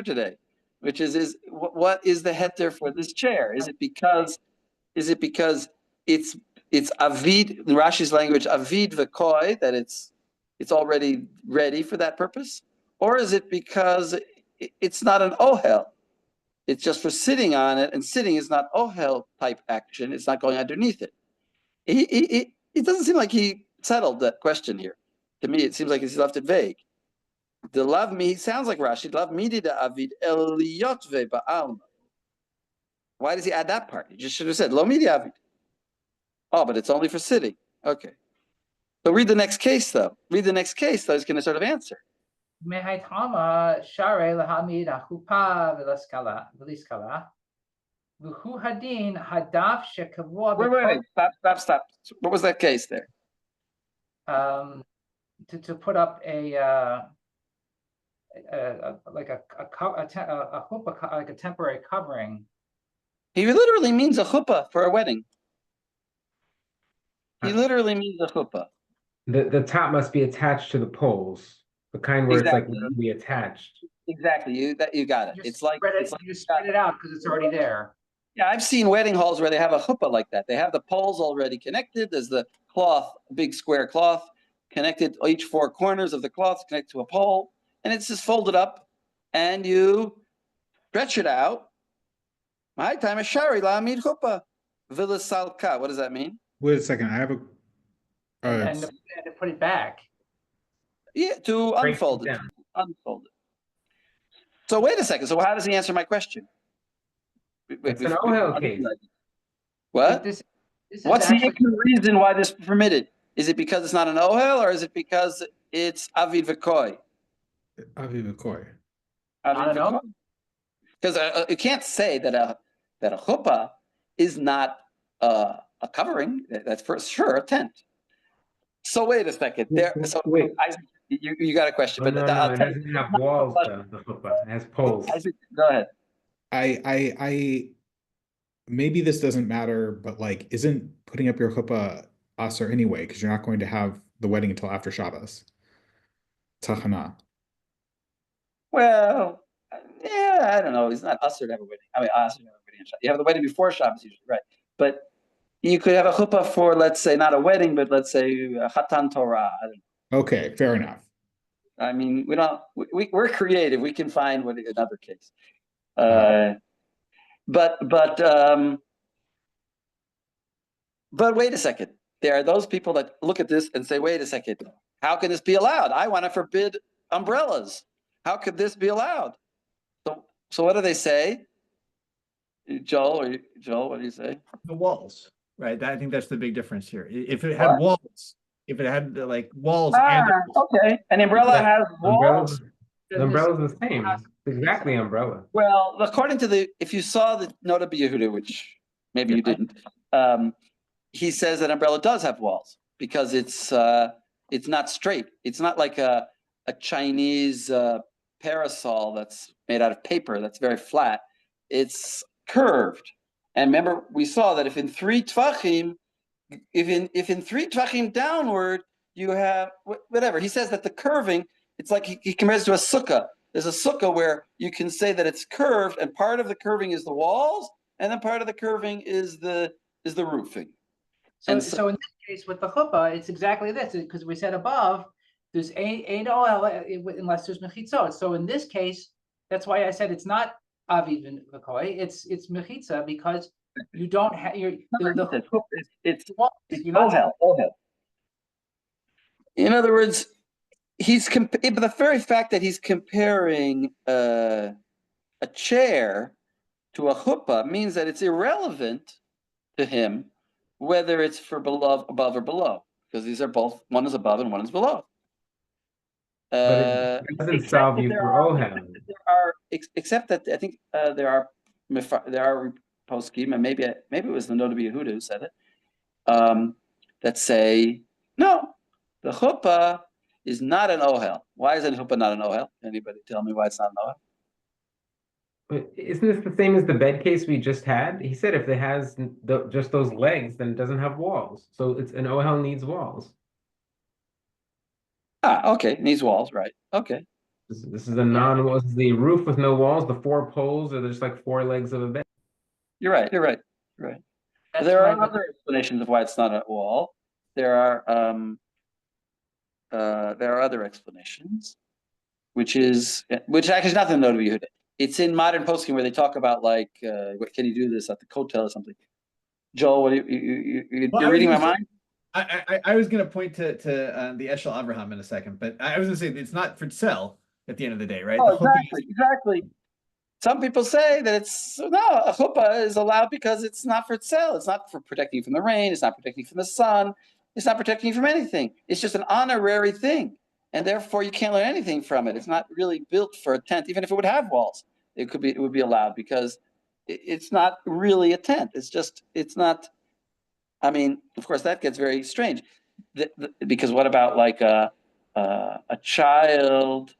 today, which is what is the heter for this chair? Is it because it's avid, in Rashi's language, avid v'koi, that it's already ready for that purpose? Or is it because it's not an ohel? It's just for sitting on it, and sitting is not ohel type action. It's not going underneath it. It doesn't seem like he settled that question here. To me, it seems like he's left it vague. The lav mi sounds like Rashi. Lav midi da avid eliyot ve ba'alma. Why does he add that part? He just should have said lo midi avid. Oh, but it's only for sitting. Okay. So read the next case, though. Read the next case, though. He's going to sort of answer. Mehaitama share lahamid achupa v'liskala. V'hu hadin hadaf shekavua. Wait. Stop. What was that case there? To put up a chuppah, like a temporary covering. He literally means a chuppah for a wedding. He literally means a chuppah. The top must be attached to the poles, the kind where Exactly. it's like literally attached. Exactly. You got it. It's like you just spread it out because it's already there. Yeah, I've seen wedding halls where they have a chuppah like that. They have the poles already connected. There's the cloth, a big square cloth, connected. Each four corners of the cloth connect to a pole, and it's just folded up, and you stretch it out. My time is shari la'amid chuppah v'lesalka. What does that mean? Wait a second. I have a. And to put it back. Yeah, to unfold it. Unfold it. So wait a second. So how does he answer my question? It's an ohel case. What? This What's the reason why this is permitted? Is it because it's not an ohel, or is it because it's avid v'koi? Avid v'koi. I don't know. Because you can't say that a chuppah is not a covering. That's for sure a tent. So wait a second. Wait. Isaac, you got a question, No, but it doesn't have walls. The chuppah it has poles. Isaac, go ahead. I maybe this doesn't matter, but like, isn't putting up your chuppah aser anyway? Because you're not going to have the wedding until after Shabbos. Tachana. Well, yeah, I don't know. It's not aser to have a wedding. I mean, aser to have a wedding on Shabbos. You have the wedding before Shabbos usually, right? But you could have a chuppah for, let's say, not a wedding, but let's say a Chatan Torah. I don't know. Okay, fair enough. I mean, we're creative. We can find another case. But wait a second. There are those people that look at this and say, wait a second, how can this be allowed? I want to forbid umbrellas. How could this be allowed? So what do they say? Joel, what do you say? The walls, right? I think that's the big difference here. If it had walls, if it had like walls and okay, an umbrella has walls. The umbrella is the same. It's exactly umbrella. Well, according to if you saw the Noda BeYehuda, which maybe you didn't, he says that umbrella does have walls because it's not straight. It's not like a Chinese parasol that's made out of paper that's very flat. It's curved. And remember, we saw that if in three tvachim downward, you have whatever. He says that the curving, it's like he compares it to a sukkah. There's a sukkah where you can say that it's curved, and part of the curving is the walls, and then part of the curving is the roofing. So in this case with the chuppah, it's exactly this, because we said above, there's ain't ohel unless there's mechitzot. So in this case, that's why I said it's not aviv v'koi, it's mechitza, because you don't have it's ohel. In other words, but the very fact that he's comparing a chair to a chuppah means that it's irrelevant to him whether it's for above or below, because these are both, one is above and one is below. But it doesn't solve you for ohel. Except that I think there are poskim, and maybe it was the Noda BeYehuda who said it, that say no, the chuppah is not an ohel. Why is a chuppah not an ohel? Anybody tell me why it's not an ohel? But isn't this the same as the bed case we just had? He said if it has just those legs, then it doesn't have walls. So it's an ohel needs walls. Okay, needs walls, right? Okay. This is a this is the roof with no walls. The four poles are just like four legs of a bed. You're right. You're right. You're right. That's There are why other explanations of why it's not a wall. There are other explanations, which actually is nothing to know to BeYehuda. It's in modern posting where they talk about like, what can you do this at the kotel or something? Joel, what you're reading my mind? I was going to point to the Eshel Abraham in a second, but I was going to say it's not for sell at the end of the day, right? Oh, The chuppah exactly. Some people say that a chuppah is allowed because it's not for sale. It's not for protecting you from the rain. It's not protecting you from the sun. It's not protecting you from anything. It's just an honorary thing. And therefore you can't learn anything from it. It's not really built for a tent, even if it would have walls. It would be allowed because it's not really a tent. It's not, I mean, of course that gets very strange. Because what about like a child?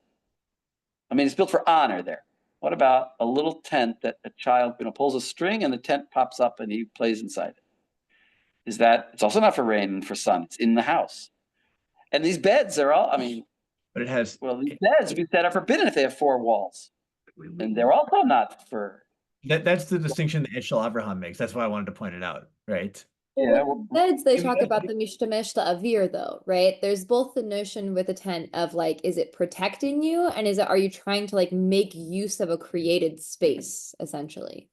I mean, it's built for honor there. What about a little tent that a child pulls a string and the tent pops up and he plays inside it? It's also not for rain and for sun. It's in the house. And these beds are all, but it has. Well, these beds would be set are forbidden if they have four walls. And they're also not for. That's the distinction that Eshel Abraham makes. That's why I wanted to point it out, right? Yeah, beds, they talk about the mishtamesh avir though, right? There's both the notion with a tent of like, is it protecting you, and are you trying to like make use of a created space essentially?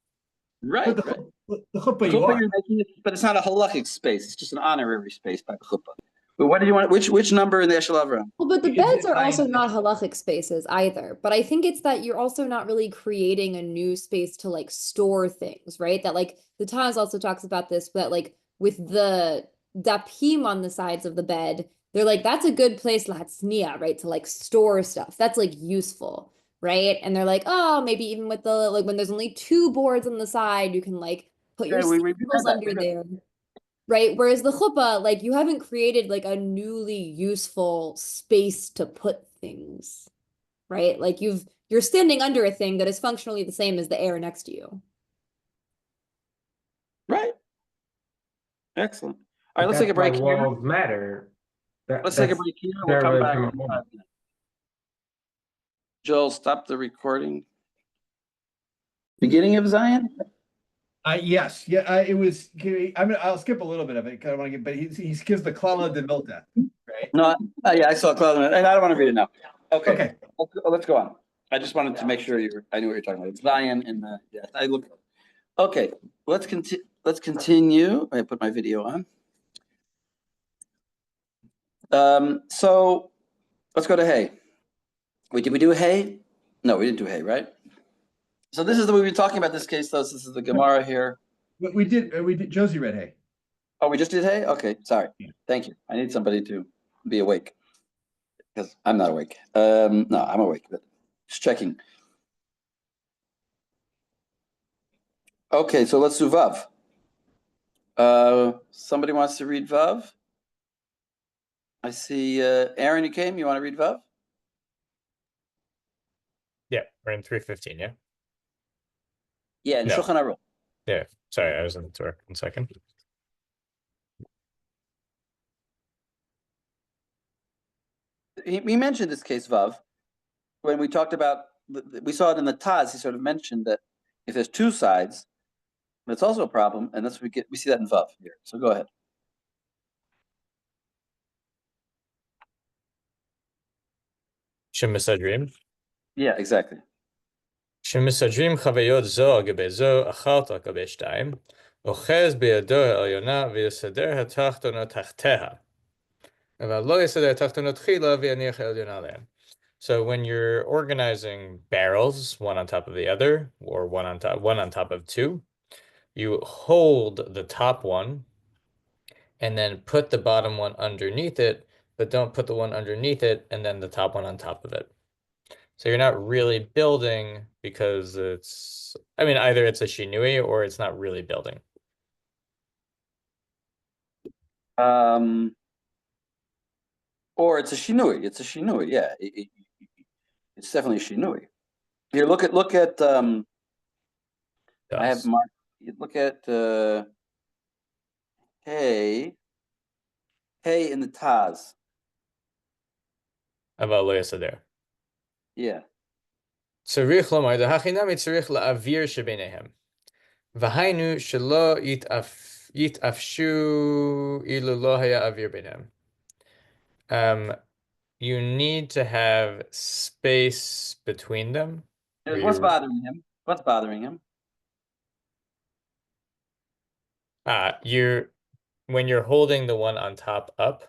Right. But the chuppah you're making it, but it's not a halachic space. It's just an honorary space by the chuppah. But what do you want? Which number in the Eshel Avraham? Well, but the beds are also not halachic spaces either. But I think it's that you're also not really creating a new space to like store things, right? That like the Taz also talks about this, that like with the dapim on the sides of the bed, they're like, that's a good place, lahatznia, right? To like store stuff. That's like useful, right? And they're like, oh, maybe even with the, like when there's only two boards on the side, you can like put your sandals under there. Right. Whereas the chuppah, like you haven't created like a newly useful space to put things, right? Like you're standing under a thing that is functionally the same as the air next to you. Right. Excellent. All right, let's take a break here. Walls matter. Let's take a break here. We'll come back. Joel, stop the recording. Beginning of Zion? Yes, yeah, it was. I'll skip a little bit of it because I want to get, but he skips the Klala de Milta, right? No, yeah, I saw Klala, and I don't want to read it now. Okay. Let's go on. I just wanted to make sure I knew what you're talking about. It's Zion in the. Yeah, I look. Okay, let's continue. I put my video on. So let's go to hay. Wait, did we do hay? No, we didn't do hay, right? So this is we've been talking about this case, though. So this is the Gemara here. We did. Josie read hay. Oh, we just did hay? Okay, sorry. Thank you. I need somebody to be awake because I'm not awake. No, I'm awake, but just checking. Okay, so let's do Vav. Somebody wants to read Vav? I see Aaron, you came. You want to read Vav? Yeah, we're in 315, yeah? Yeah, in Shulchan Aruch. Yeah, sorry, I was in the tour. 1 second. We mentioned this case, Vav, when we talked about, we saw it in the Taz, he sort of mentioned that if there's two sides, that's also a problem, and that's what we see that in Vav here. So go ahead. Shemisadrim. Yeah, exactly. שמסדרים חוויות זו על גבי זו, אחת על גבי שתיים, אוחז בידו העליונה ויסדר התחתונות תחתיה. אבל לא יסדר התחתונות תחילה ויניח העליונה עליהם. So when you're organizing barrels, one on top of the other, or one on top of two, you hold the top one and then put the bottom one underneath it, but don't put the one underneath it and then the top one on top of it. So you're not really building because either it's a shinui or it's not really building. Or it's a shinui. It's a shinui. Yeah, it's definitely a shinui. Here, look at. I have marked. Look at hay in the Taz. אבל לא יסדר. Yeah. צריך לומר, דהכינמי צריך להעביר שביניהם. והיינו שלא יתאפשו אילו לא היה אוויר ביניהם. You need to have space between them. What's bothering him? What's bothering him? When you're holding the one on top up,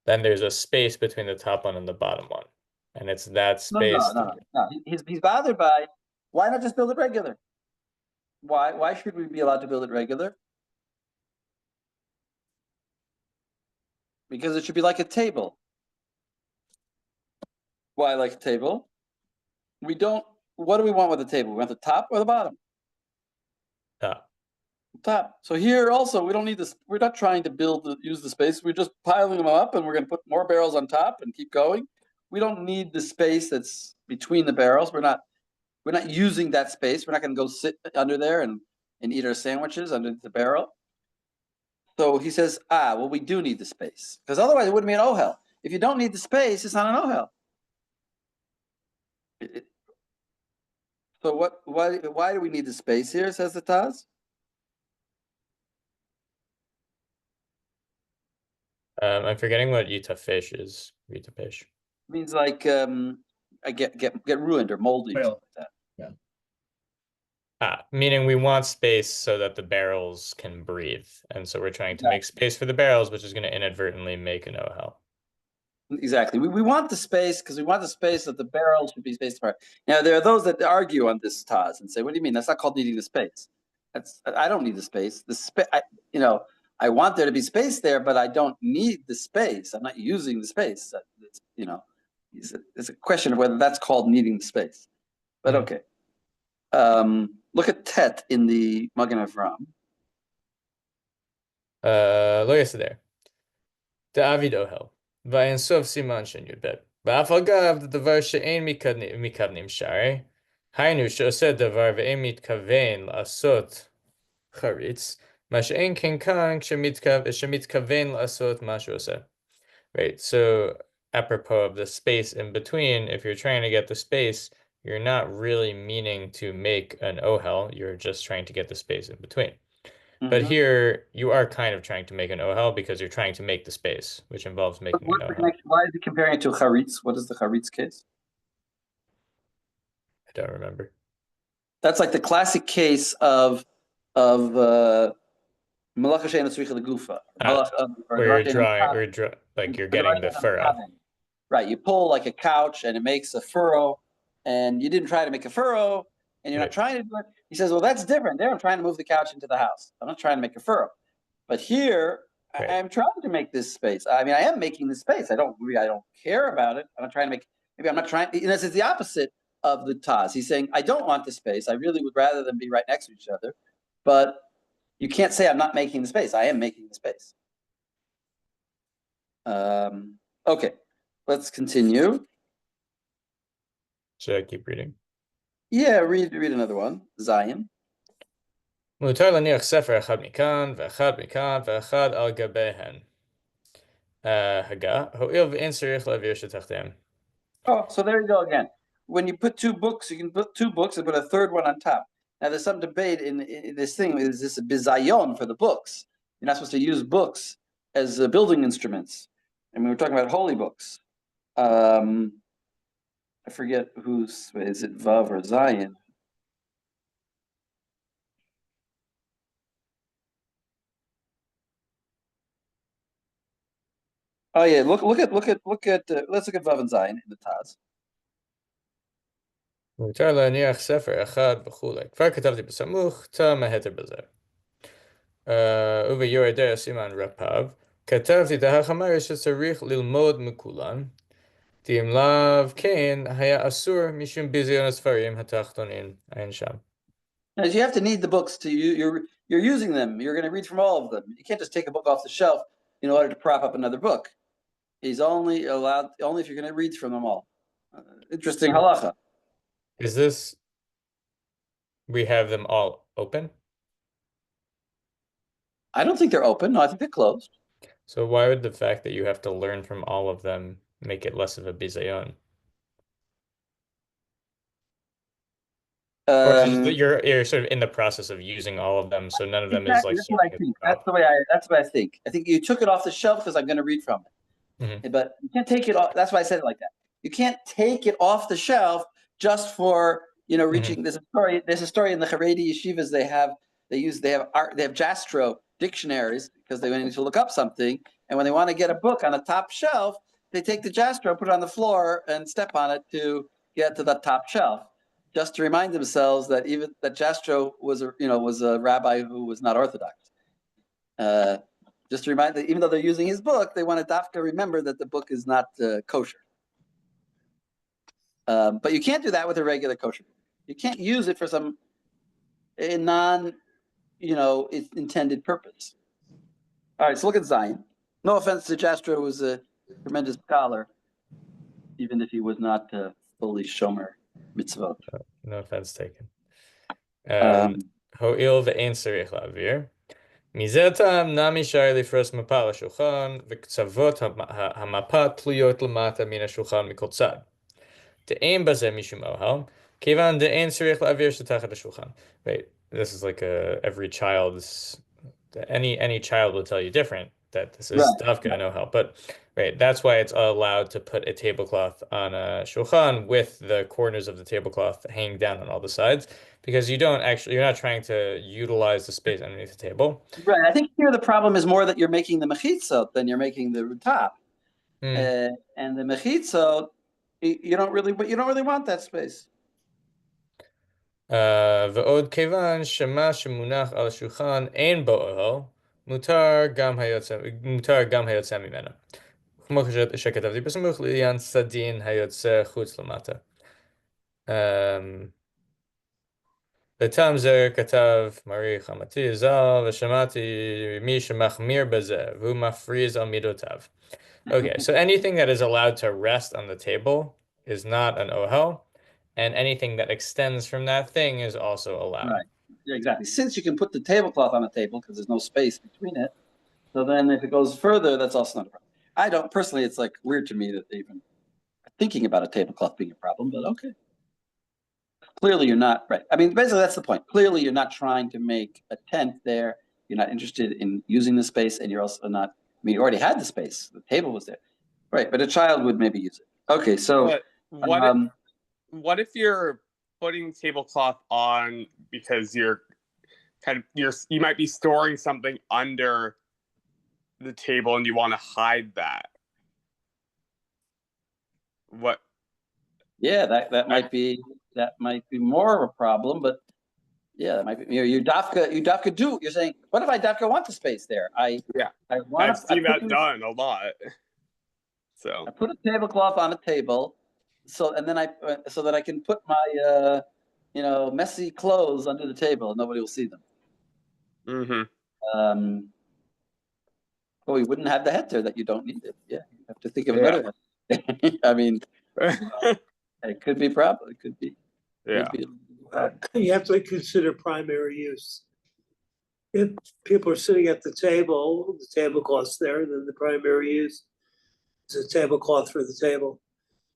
then there's a space between the top one and the bottom one. And it's that space. No. He's bothered by, why not just build it regular? Why should we be allowed to build it regular? Because it should be like a table. Why like a table? What do we want with the table? We want the top or the bottom? Top. So here also, we don't need this. We're not trying to use the space. We're just piling them up and we're going to put more barrels on top and keep going. We don't need the space that's between the barrels. We're not using that space. We're not going to go sit under there and eat our sandwiches under the barrel. So he says, well, we do need the space, because otherwise it wouldn't be an ohel. If you don't need the space, it's not an ohel. So why do we need the space here, says the Taz? I'm forgetting what yitafish is. Yitafish means like I get ruined or moldy or something like that. Yeah. Meaning we want space so that the barrels can breathe, and so we're trying to make space for the barrels, which is going to inadvertently make an ohel. Exactly. We want the space because we want the space that the barrels should be spaced apart. Now there are those that argue on this Taz and say, "What do you mean? That's not called needing the space. I don't need the space. I want there to be space there, but I don't need the space. I'm not using the space. It's a question of whether that's called needing the space. But okay. Look at Tet in the Magen Avram. Lo yaseder. Da'avid ohel. Vayin sof siman shen yudbet. Ba'af agav davar she'en mikavnim shari. Hainu she'oseh davar ve'en mitkaven la'asot charitz. Ma she'en ken kan she'mitkaven la'asot ma she'oseh. Right, so apropos of the space in between, if you're trying to get the space, you're not really meaning to make an ohel, you're just trying to get the space in between. But here, you are kind of trying to make an ohel because you're trying to make the space, which involves making an ohel. Why is he comparing it to charitz? What is the charitz case? I don't remember. That's like the classic case of malacha she'ena tzricha legufa. Where you're getting the furrow. Right, you pull like a couch and it makes a furrow, and you didn't try to make a furrow, and you're not trying to do it. He says, well, that's different. There I'm trying to move the couch into the house. I'm not trying to make a furrow. But here, I'm trying to make this space. I mean, I am making the space. I don't care about it. I'm not trying to make, maybe I'm not trying, it's the opposite of the Taz. He's saying, I don't want the space. I really would rather them be right next to each other. But you can't say I'm not making the space. I am making the space. Okay, let's continue. Should I keep reading? Yeah, read another one. Zion. מותר להניח ספר אחד מכאן ואחד מכאן ואחד על גביהן. הגה, הואיל ואין צריך להעביר שתחתיהם. Oh, so there you go again. When you put two books, you can put two books and put a third one on top. Now, there's some debate in this thing. Is this a bizayon for the books? You're not supposed to use books as building instruments. And we were talking about holy books. I forget is it Vav or Zion? Oh yeah, look at let's look at Vav and Zion in the Taz. מותר להניח ספר אחד וכולי. כבר כתבתי בסמוך, תם ההתר בזה. וביורדיה סימן רפ"ב, כתבתי דהחמר שצריך ללמוד מכולן, כי אם לאו כן היה אסור משום ביזיון הספרים התחתונים אין שם. As you have to need the books you're using them. You're going to read from all of them. You can't just take a book off the shelf in order to prop up another book. He's only if you're going to read from them all. Interesting halacha. Is this, we have them all open? I don't think they're open. No, I think they're closed. So why would the fact that you have to learn from all of them make it less of a bizayon? Or you're sort of in the process of using all of them, so none of them is like. That's what I think. That's what I think. I think you took it off the shelf because I'm going to read from it. But you can't take it off. That's why I said it like that. You can't take it off the shelf just for reaching. There's a story in the Haredi yeshivas. They have Jastro dictionaries because they need to look up something, and when they want to get a book on the top shelf, they take the Jastro, put it on the floor, and step on it to get to the top shelf, just to remind themselves that even that Jastro was a rabbi who was not Orthodox. Just to remind that even though they're using his book, they want to dafka remember that the book is not kosher. But you can't do that with a regular kosher book. You can't use it for some non, its intended purpose. All right, so look at Zion. No offense to Jastro, who was a tremendous scholar, even if he was not fully shomer mitzvot. No offense taken. Ho'il ve'ein tzarich la'avir. מזה הטעם נמי אפשר לפרוס מפה על השולחן, וקצוות המפה תלויות למטה מן השולחן מכל צד. דאין בזה משום אוהל, כיוון דאין צריך להעביר שתחת השולחן. Wait, this is like every child's, any child will tell you different, that this is dafka an ohel, but that's why it's allowed to put a tablecloth on a shulchan with the corners of the tablecloth hanging down on all the sides, because you're not trying to utilize the space underneath the table. Right. I think here the problem is more that you're making the mechitzot than you're making the top. And the mechitzot, you don't really want that space. ועוד כיוון שמה שמונח על השולחן אין בו אוהל, מותר גם היוצא ממנו. כמו שכתבתי בסמוך לעניין סדין היוצא חוץ למטה. לטעם זה כתב מרי חמתי ז"ל, ושמעתי מי שמחמיר בזה, והוא מפריז על מידותיו. Okay, so anything that is allowed to rest on the table is not an ohel, and anything that extends from that thing is also allowed. Right, yeah, exactly. Since you can put the tablecloth on a table because there's no space between it, so then if it goes further, that's also not a problem. I don't personally. It's like weird to me that they even are thinking about a tablecloth being a problem, but okay. Clearly, you're not right. I mean, basically, that's the point. Clearly, you're not trying to make a tent there. You're not interested in using the space, and you're also not. I mean, you already had the space. The table was there, right? But a child would maybe use it. Okay, so what if you're putting tablecloth on because you might be storing something under the table and you want to hide that? What? Yeah, that might be more of a problem, but yeah, that might be. You dafka do. You're saying, what if I dafka want the space there? I've seen that done a lot. So I put a tablecloth on a table, so that I can put my messy clothes under the table and nobody will see them. Well, we wouldn't have the heter that you don't need it. Yeah, you have to think of another one. I mean, it could be a problem. It could be. Yeah. You have to consider primary use. If people are sitting at the tablecloth's there, then the primary use is a tablecloth for the table.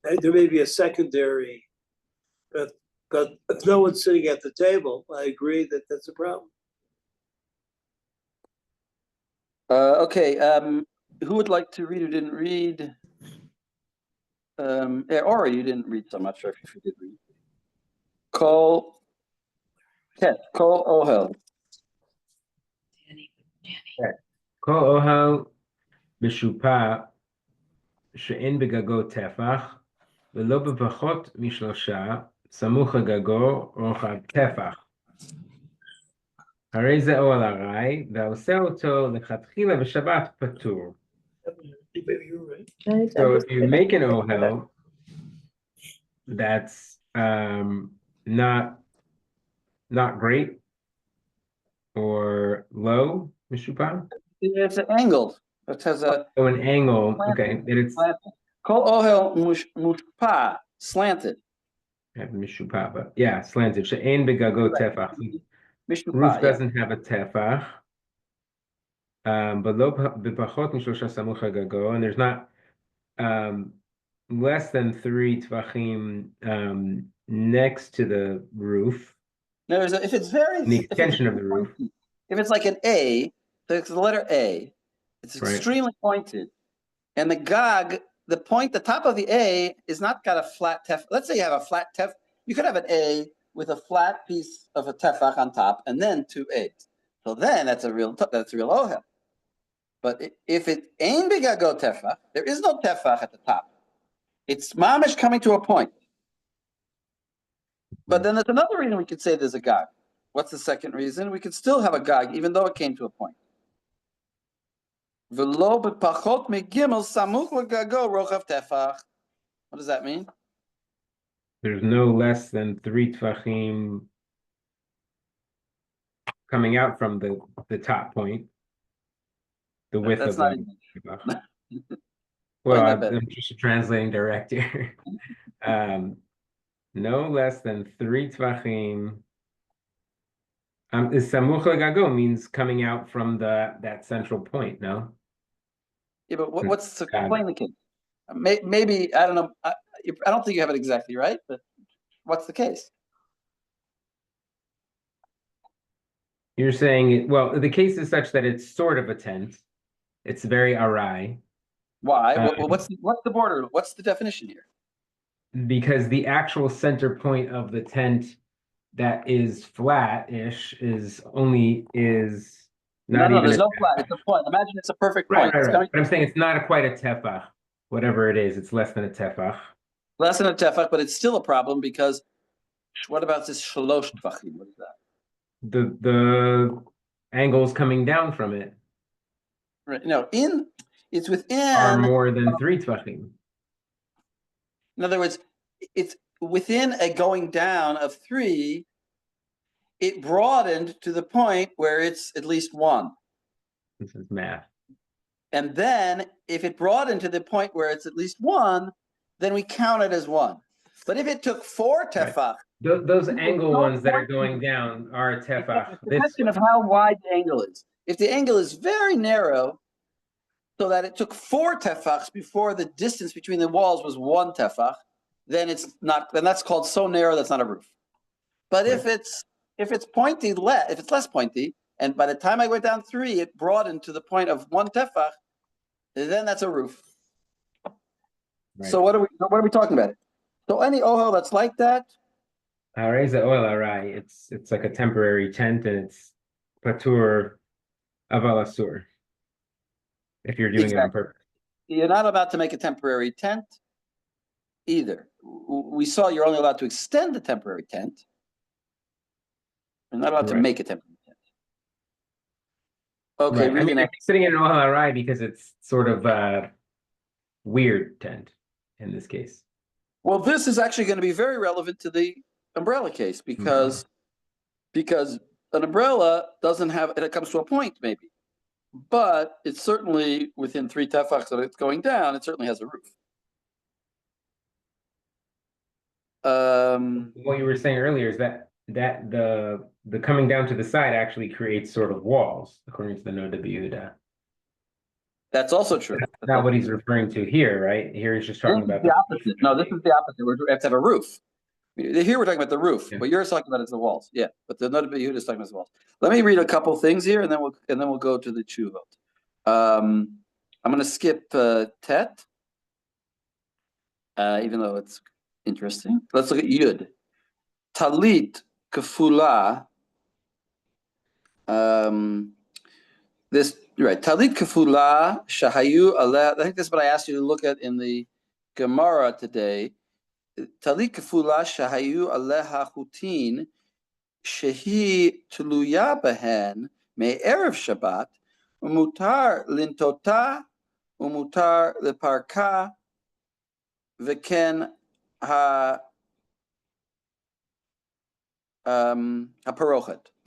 There may be a secondary, but if no one's sitting at the table, I agree that that's a problem. Okay, who would like to read who didn't read? Ori, you didn't read, so I'm not sure if you did read. Kol Ohel. Kol Ohel משופע שאין בגגו טפח, ולא בפחות משלושה, סמוך לגגו רוחב טפח. הרי זה אוהל ארעי, והעושה אותו לכתחילה בשבת פטור. So if you make an ohel that's not great or low, mishupah? It's an angle. It has an angle. Okay, it's Kol ohel mushpa, slanted. Mishupah, but yeah, slanted. She'ein begago tefach. Roof doesn't have a tefach. But lo b'pachot mishlosha samuch hagago, and there's not less than 3 tvachim next to the roof, No, if it's very, the if it's extension of the roof, pointy, if it's like an A, it's the letter A, it's Right. extremely pointed, and the gag, the top of the A is not got a flat tef. Let's say you have a flat tef. You could have an A with a flat piece of a tefach on top, and then 2 A's. So then that's a real ohel. But if it ain't bigago tefach, there is no tefach at the top. It's mamish coming to a point. But then there's another reason we could say there's a gag. What's the second reason? We could still have a gag, even though it came to a point. What does that mean? there's no less than 3 tvachim coming out from the top point, the width That's of not the tvach. even. Well, Find that I'm just translating direct here. No less than 3 tvachim. Is samuch legago means coming out from that central point, no? Yeah, but what's to explain the case? Maybe I don't know. I don't think you have it exactly right, but what's the case? You're saying, well, the case is such that it's sort of a tent. It's very arai. Why? What's the border? What's the definition here? Because the actual center point of the tent that is flat-ish is not No, even there's a no flat. It's a point. Imagine it's a perfect right, point. right. But I'm saying it's not quite a tefach. Whatever it is, it's less than a tefach. Less than a tefach, but it's still a problem because what about this shalosh tefachim? What is that? The angles coming down from it Right. No, it's within are more than 3 tvachim. In other words, it's within a going down of 3. It broadened to the point where it's at least 1. This is math. And then if it broadened to the point where it's at least 1, then we count it as 1. But if it took 4 tefach, right. Those angle ones that are going down are a tefach. It's a question of how wide the angle is. If the angle is very narrow, so that it took 4 tefachs before the distance between the walls was 1 tefach, then it's not. Then that's called so narrow that's not a roof. But right. if it's pointy, if it's less pointy, and by the time I went down 3, it broadened to the point of 1 tefach, then that's a roof. Right. So what are we talking about? So any ohel that's like that. It's like a temporary tent, and it's patur aval asur. If you're doing it on purpose, you're not allowed to make a temporary tent either. We saw you're only allowed to extend the temporary tent. You're not allowed to make a temporary tent. Okay, right. I mean, sitting in an ohel arai because it's sort of a weird tent in this case. Well, this is actually going to be very relevant to the umbrella case because an umbrella doesn't have, it comes to a point maybe, but it's certainly within 3 tefachs that it's going down. It certainly has a roof. What you were saying earlier is that the coming down to the side actually creates sort of walls, according to the Noda BeYehuda. That's also true. That's not what he's referring to here, right? Here he's just talking about the opposite. No, this is the opposite. We have to have a roof. Here we're talking about the roof. Yeah. What you're talking about is the walls. Yeah, but the Noda BeYehuda is talking about the walls. Let me read a couple things here, and then we'll go to the Teshuvot. I'm going to skip Tet, even though it's interesting. Let's look at Yud. Talit kefula. This right. Talit kefula shahayu aleh. I think that's what I asked you to look at in the Gemara today. Talit kefula shahayu aleha chutin shehi tuluya behen me'erev Shabbat umutar lintota umutar leparka v'ken haparochet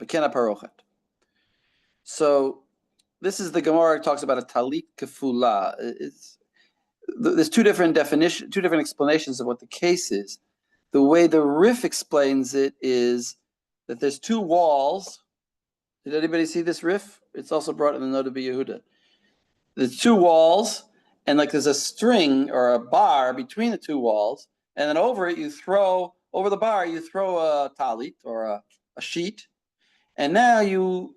v'ken haparochet. So this is the Gemara talks about a talit kefula. There's two different definitions, 2 different explanations of what the case is. The way the Rif explains it is that there's 2 walls. Did anybody see this Rif? It's also brought in the Noda BeYehuda. There's 2 walls, and like there's a string or a bar between the two walls, and then over the bar you throw a talit or a sheet, and now you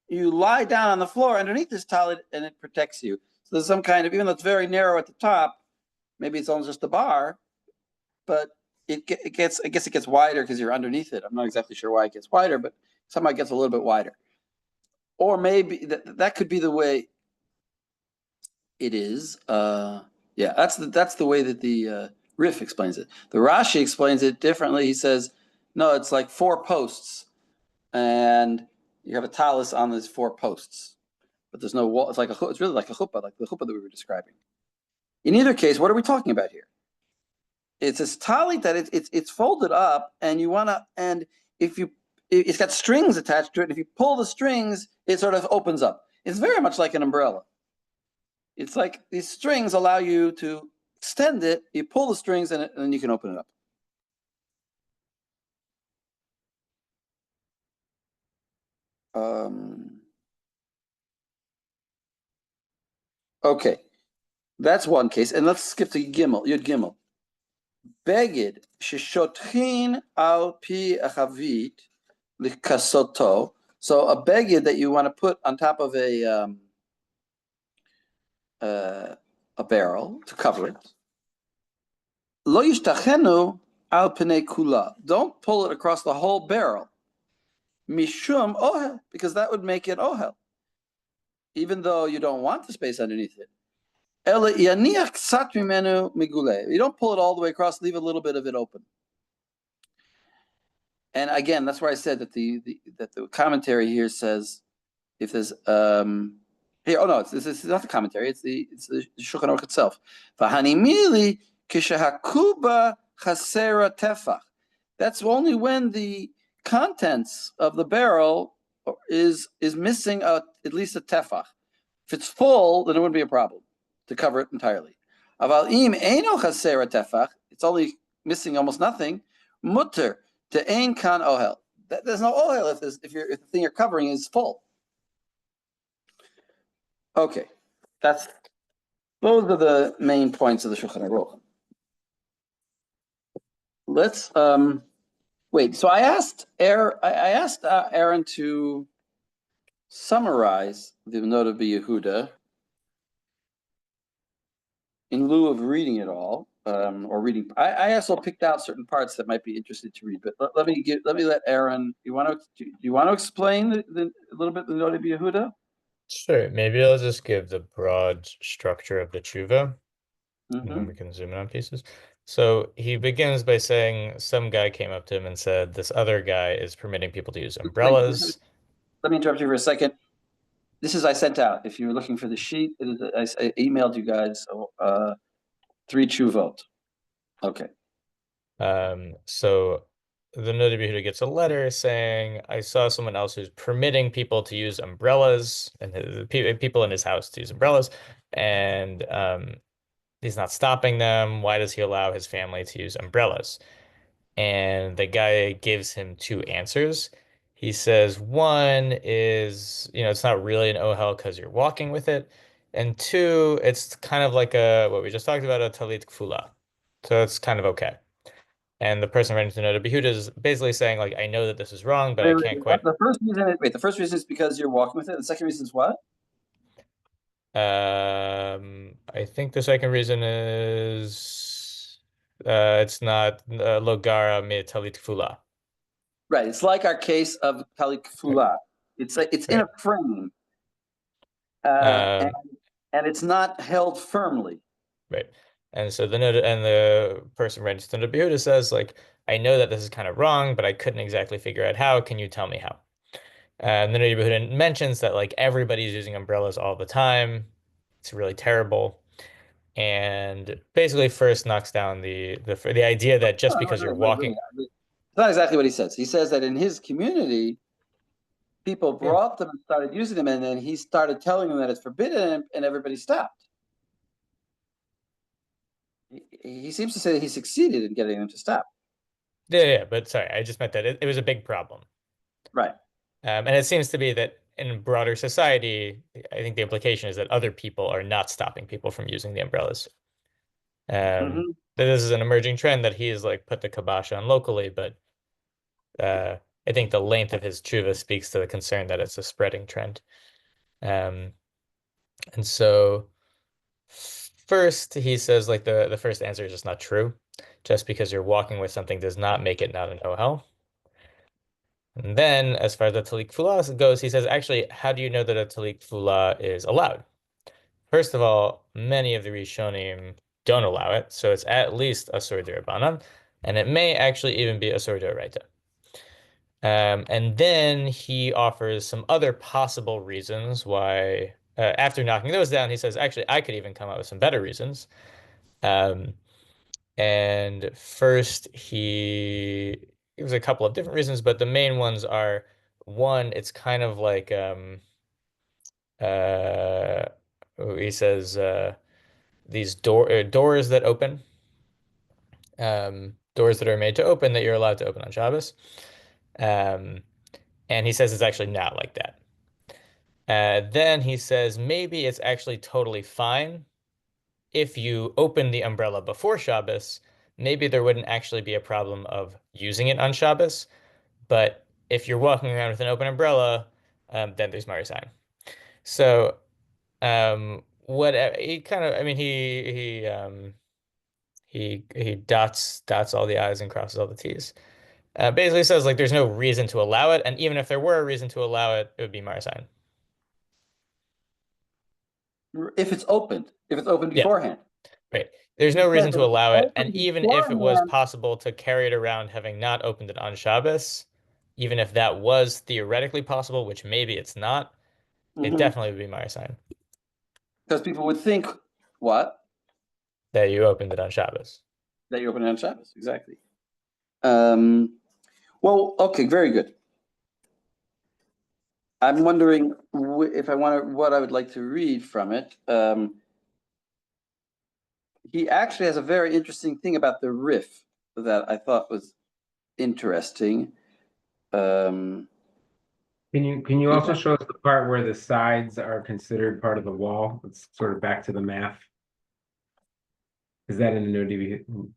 lie down on the floor underneath this talit, and it protects you. So there's some kind of, even though it's very narrow at the top, maybe it's only just a bar, but I guess it gets wider because you're underneath it. I'm not exactly sure why it gets wider, but somehow it gets a little bit wider. Or maybe that could be the way it is. Yeah, that's the way that the Rif explains it. The Rashi explains it differently. He says, no, it's like 4 posts, and you have a talus on these 4 posts, but there's no wall. It's really like a chuppah, like the chuppah that we were describing. In either case, what are we talking about here? It's this talit that it's folded up, and it's got strings attached to it. If you pull the strings, it sort of opens up. It's very much like an umbrella. It's like these strings allow you to extend it. You pull the strings, and then you can open it up. Okay, that's one case, and let's skip to Gimel. Yud Gimel. Beged sheshotchin al pi achavit likasoto. So a beged that you want to put on top of a barrel to cover it. Lo yishtachenu al pnei kula. Don't pull it across the whole barrel. Mishum ohel, because that would make it ohel, even though you don't want the space underneath it. You don't pull it all the way across, leave a little bit of it open. And again, that's where I said that the commentary here says, if there's here, oh no, it's not the commentary, it's the Shulchan Aruch itself. V'hanimili kishahakuba chasera tefach. That's only when the contents of the barrel is missing at least a tefach. If it's full, then it wouldn't be a problem to cover it entirely. Aval im eino chasera tefach, it's only missing almost nothing. Mutter to ein kan ohel. There's no ohel if the thing you're covering is full. Okay, those are the main points of the Shulchan Aruch. Let's wait. So I asked Aaron to summarize the Noda BeYehuda in lieu of reading it all, or reading. I also picked out certain parts that might be interesting to read. But let me let Aaron. Do you want to explain a little bit the Noda BeYehuda? Sure. Maybe I'll just give the broad structure of the tshuva, and then Mm-hmm. we can zoom in on pieces. So he begins by saying some guy came up to him and said, this other guy is permitting people to use umbrellas. Let me interrupt you for a second. This is I sent out. If you were looking for the sheet, I emailed you guys 3 Teshuvot. Okay. So the Noda BeYehuda gets a letter saying, I saw someone else who's permitting people to use umbrellas, and people in his house to use umbrellas, and he's not stopping them. Why does he allow his family to use umbrellas? And the guy gives him 2 answers. He says, one is, it's not really an ohel because you're walking with it. And 2, it's kind of like what we just talked about, a talit kfula. So it's kind of okay. And the person writing to Noda BeYehuda is basically saying, like, I know that this is wrong, but I can't quite. The first reason is because you're walking with it. The second reason is what? I think the second reason is it's not logara mi talit kfula. Right. It's like our case of talit kfula. It's in a frame, and it's not held firmly. Right. And so the person writing to Noda BeYehuda says, like, I know that this is kind of wrong, but I couldn't exactly figure out how. Can you tell me how? And the Noda BeYehuda mentions that, like, everybody's using umbrellas all the time. It's really terrible. And basically first knocks down the idea that just because you're walking. It's not exactly what he says. He says that in his community, people brought them and started using them, and then he started telling them that it's forbidden, and everybody stopped. He seems to say that he succeeded in getting them to stop. Yeah, but sorry, I just meant that it was a big problem. Right. And it seems to be that in broader society, I think the implication is that other people are not stopping people from using the umbrellas. That this is an emerging trend that he's like put the kibosh on locally, but I think the length of his tshuva speaks to the concern that it's a spreading trend. And so first he says like the first answer is just not true. Just because you're walking with something does not make it not an ohel. And then as far as the talik tefillah goes, he says, actually, how do you know that a talik tefillah is allowed? First of all, many of the Rishonim don't allow it, so it's at least asur d'Rabbanan, and it may actually even be asur d'Oraita. And then he offers some other possible reasons why, after knocking those down, he says, actually, I could even come up with some better reasons. And first, he gives a couple of different reasons, but the main ones are, one, it's kind of like he says these doors that open, doors that are made to open that you're allowed to open on Shabbos. And he says it's actually not like that. Then he says maybe it's actually totally fine if you open the umbrella before Shabbos. Maybe there wouldn't actually be a problem of using it on Shabbos. But if you're walking around with an open umbrella, then there's Marisaim. So what he kind of, I mean, he dots all the I's and crosses all the T's. Basically says like there's no reason to allow it, and even if there were a reason to allow it, it would be Marisaim. If it's opened beforehand. Right. There's no reason to allow it, and Opened even if it was beforehand. possible to carry it around having not opened it on Shabbos, even if that was theoretically possible, which maybe it's not, it definitely would be Marisaim. Because people would think, what? That you opened it on Shabbos. That you opened it on Shabbos, exactly. Well, okay, very good. I'm wondering if I want to, what I would like to read from it. He actually has a very interesting thing about the riff that I thought was interesting. Can you also show us the part where the sides are considered part of the wall? It's sort of back to the math. Is that in the Noda?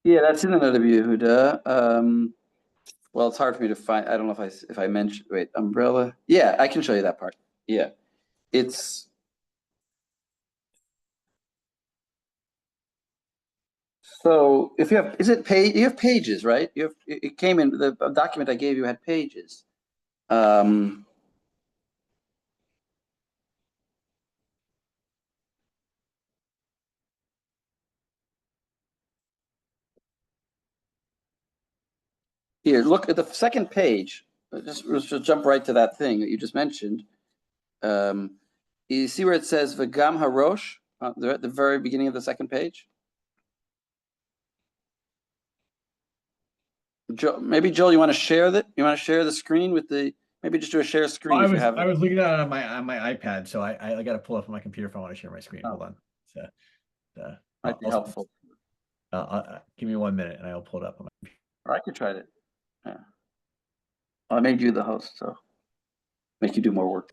Yeah, that's in the Noda BeYehuda. Well, it's hard for me to find. I don't know if I mentioned. Wait, umbrella. Yeah, I can show you that part. Yeah, it's. So if you have, is it page? You have pages, right? You have. It came in the document I gave you had pages. Here, look at the second page. Let's just jump right to that thing that you just mentioned. You see where it says V'gam Harosh at the very beginning of the second page? Maybe Joel, you want to share that? You want to share the screen with the? Maybe just do a share screen if you have. I was looking at it on my iPad, so I got to pull up on my computer if I want to share my screen. Hold on. So, might be helpful. Give me 1 minute and I'll pull it up on my computer. Or I could try it. Yeah. I made you the host, so make you do more work.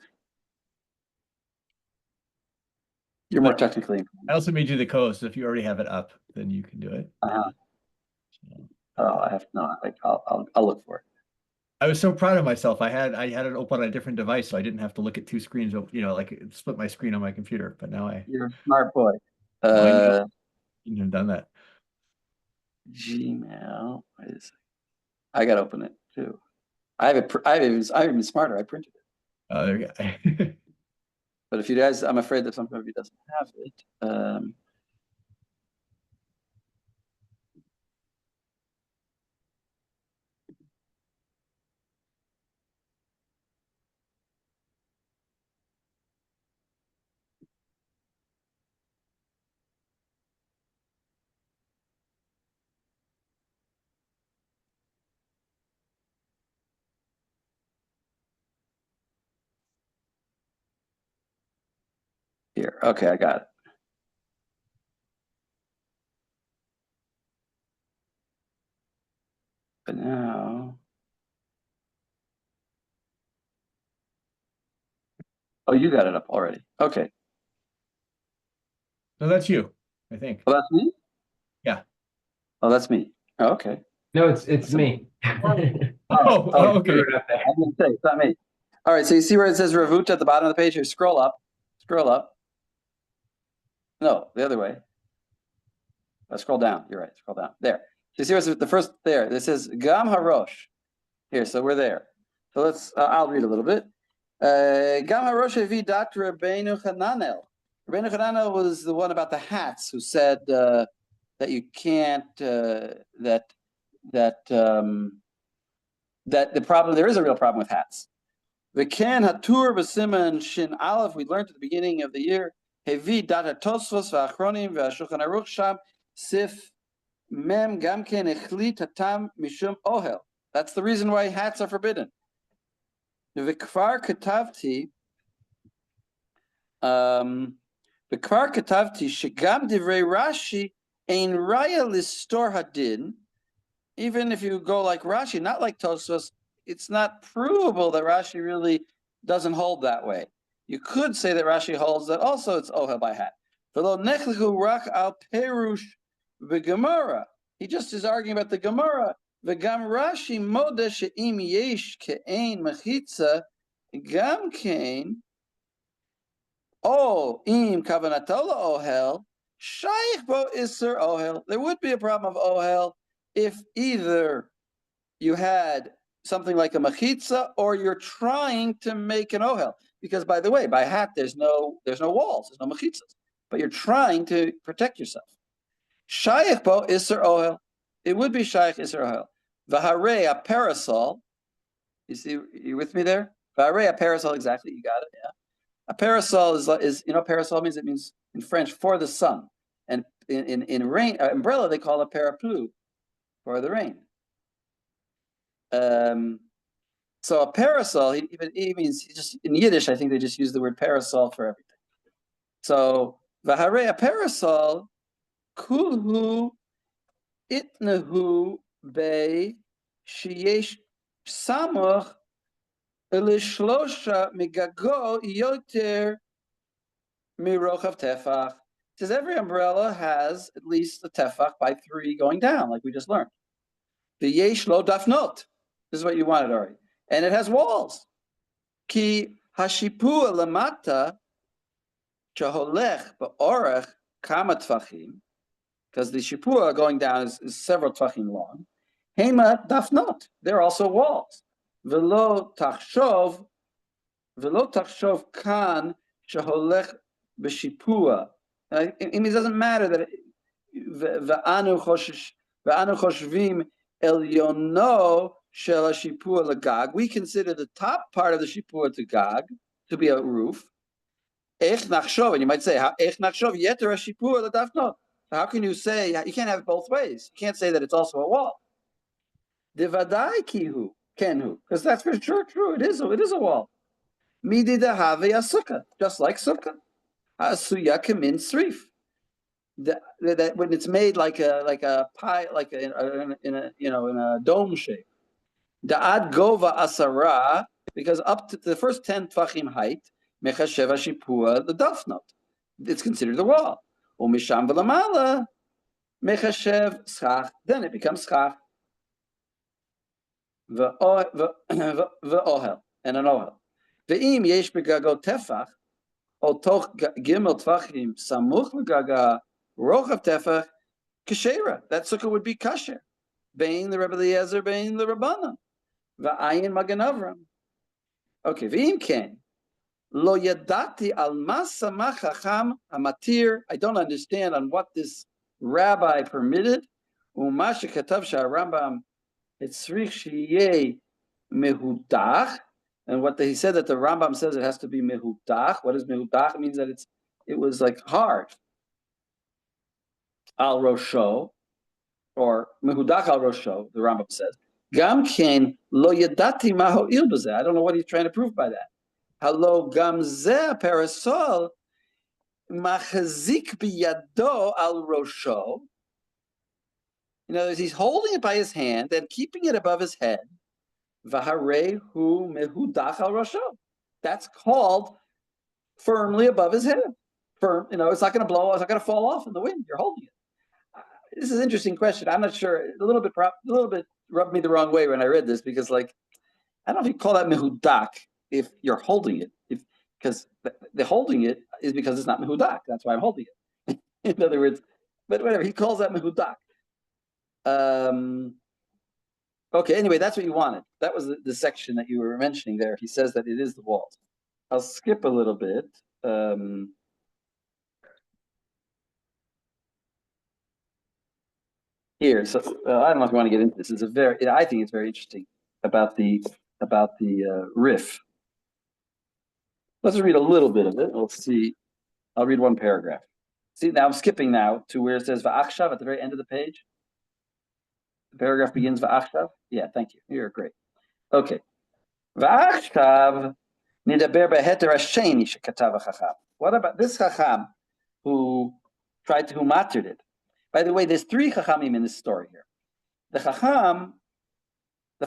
You're more technically. I also made you the co-host. So if you already have it up, then you can do it. Oh, I have no. I'll look for it. I was so proud of myself. I had it open on a different device, so I didn't have to look at two screens. Like split my screen on my computer. But now You're a smart boy. I couldn't have done that. Gmail. I got to open it too. I'm even smarter. I printed it. Oh, there you go. But if you guys, I'm afraid that some of you doesn't have it. Here, okay, I got it. But now, Oh, you got it up already. Okay. No, that's you, I think. Oh, that's me? Yeah. Oh, that's me. Oh, okay. No, it's me. Okay. I didn't say, it's not me. All right, so you see where it says Ravuta at the bottom of the page here? Scroll up. Scroll up. No, the other way. Scroll down. You're right. Scroll down. There. So you see what's the first there? This says Gam Harosh. Here, so we're there. So let's, I'll read a little bit. Gam Harosh Evi Dr. Rabbeinu Hananel. Rabbeinu Hananel was the one about the hats who said that you can't, that the problem, there is a real problem with hats. V'ken hatur b'siman shin aleph, we learned at the beginning of the year, hevi data tosfos v'achronim v'ashulchan aruch sham sif mem gamken echlit hatam mishum ohel. That's the reason why hats are forbidden. V'kvar katavti, shegam divrei Rashi ein raya listor hadin. Even if you go like Rashi, not like Tosfos, it's not provable that Rashi really doesn't hold that way. You could say that Rashi holds that also it's ohel by hat. He just is arguing about the Gemara. V'gam Rashi moda she'im yesh ke'ein mechitza gam kein o im kavanato ohel shaykh bo iser ohel. There would be a problem of ohel if either you had something like a mechitza or you're trying to make an ohel. Because by the way, by hat there's no walls, there's no mechitzas, but you're trying to protect yourself. Shaykh bo iser ohel. It would be shaykh iser ohel. V'harei a parasol. You see, you with me there? V'harei a parasol, exactly. You got it. Yeah. A parasol is parasol means in French for the sun, and in rain umbrella they call it parapluie for the rain. So a parasol, he means just in Yiddish. I think they just use the word parasol for everything. So v'harei a parasol, kulhu itnahu be sheyesh samoch elishlosha migago yoter mirochav tefach. It says every umbrella has at least a tefach by 3 going down, like we just learned. The yesh lo dafnot. This is what you wanted already. And it has walls. Ki hashipua lamata chaholech ba'orech kama tfachim, because the shipua going down is several tfachim long. Hema dafnot. There are also walls. Velo tachshov kan chaholech b'shipua. It doesn't matter that v'anu choshvim elyono shel hashipua lagag. We consider the top part of the shipua to gag to be a roof. Ech nachshov, and you might say, ech nachshov yeter hashipua ladafnot. How can you say you can't have it both ways? You can't say that it's also a wall. Divadai kihu kenhu, because that's for sure true. It is a wall. Midi dehave sukkah, just like sukkah. Asuya kamin srif. That when it's made like a pie, like in a dome shape. Da'ad gova asara, because up to the first 10 tfachim height, mechashev hashipua the dafnot. It's considered the wall. Umisham v'lamala mechashev schach. Then it becomes schach. V'ohel and an ohel. Ve'im yesh begago tefach o toch gimel tfachim samuch legaga rochav tefach kashera. That sukkah would be kasher. Bein the Rebbe Eliezer, bein the Rabbanan. Va'ayin Magen Avram. Okay, ve'im ken. Lo yadati al masama chacham hamatir. I don't understand on what this rabbi permitted. Umashe katav sha'arambam etzrich sheyeh mehudach. And what he said that the Rambam says it has to be mehudach. What is mehudach? It means that it was like hard. Al rosho, or mehudach al rosho. The Rambam says gam ken lo yadati maho il b'zeh. I don't know what he's trying to prove by that. Halo gam zeh parasol machazik biyado al rosho. In other words, he's holding it by his hand and keeping it above his head. Vaharehu mehudach al rosho. That's called firmly above his head. Firm, it's not going to blow. It's not going to fall off in the wind. You're holding it. This is an interesting question. I'm not sure. A little bit rubbed me the wrong way when I read this because, I don't know if you call that mehudak if you're holding it, because the holding it is because it's not mehudak. That's why I'm holding it. In other words, but whatever, he calls that mehudak. Okay, anyway, that's what you wanted. That was the section that you were mentioning there. He says that it is the walls. I'll skip a little bit. Here, so I don't know if you want to get into this. It's I think it's very interesting about the riff. Let's read a little bit of it. We'll see. I'll read one paragraph. See, now I'm skipping now to where it says va'achshav at the very end of the page. The paragraph begins va'achshav. Yeah, thank you. You're great. Okay. Va'achshav nidaber beheter hasheni shekatav hacham. What about this chacham who mattered it? By the way, there's 3 chachamim in this story here. The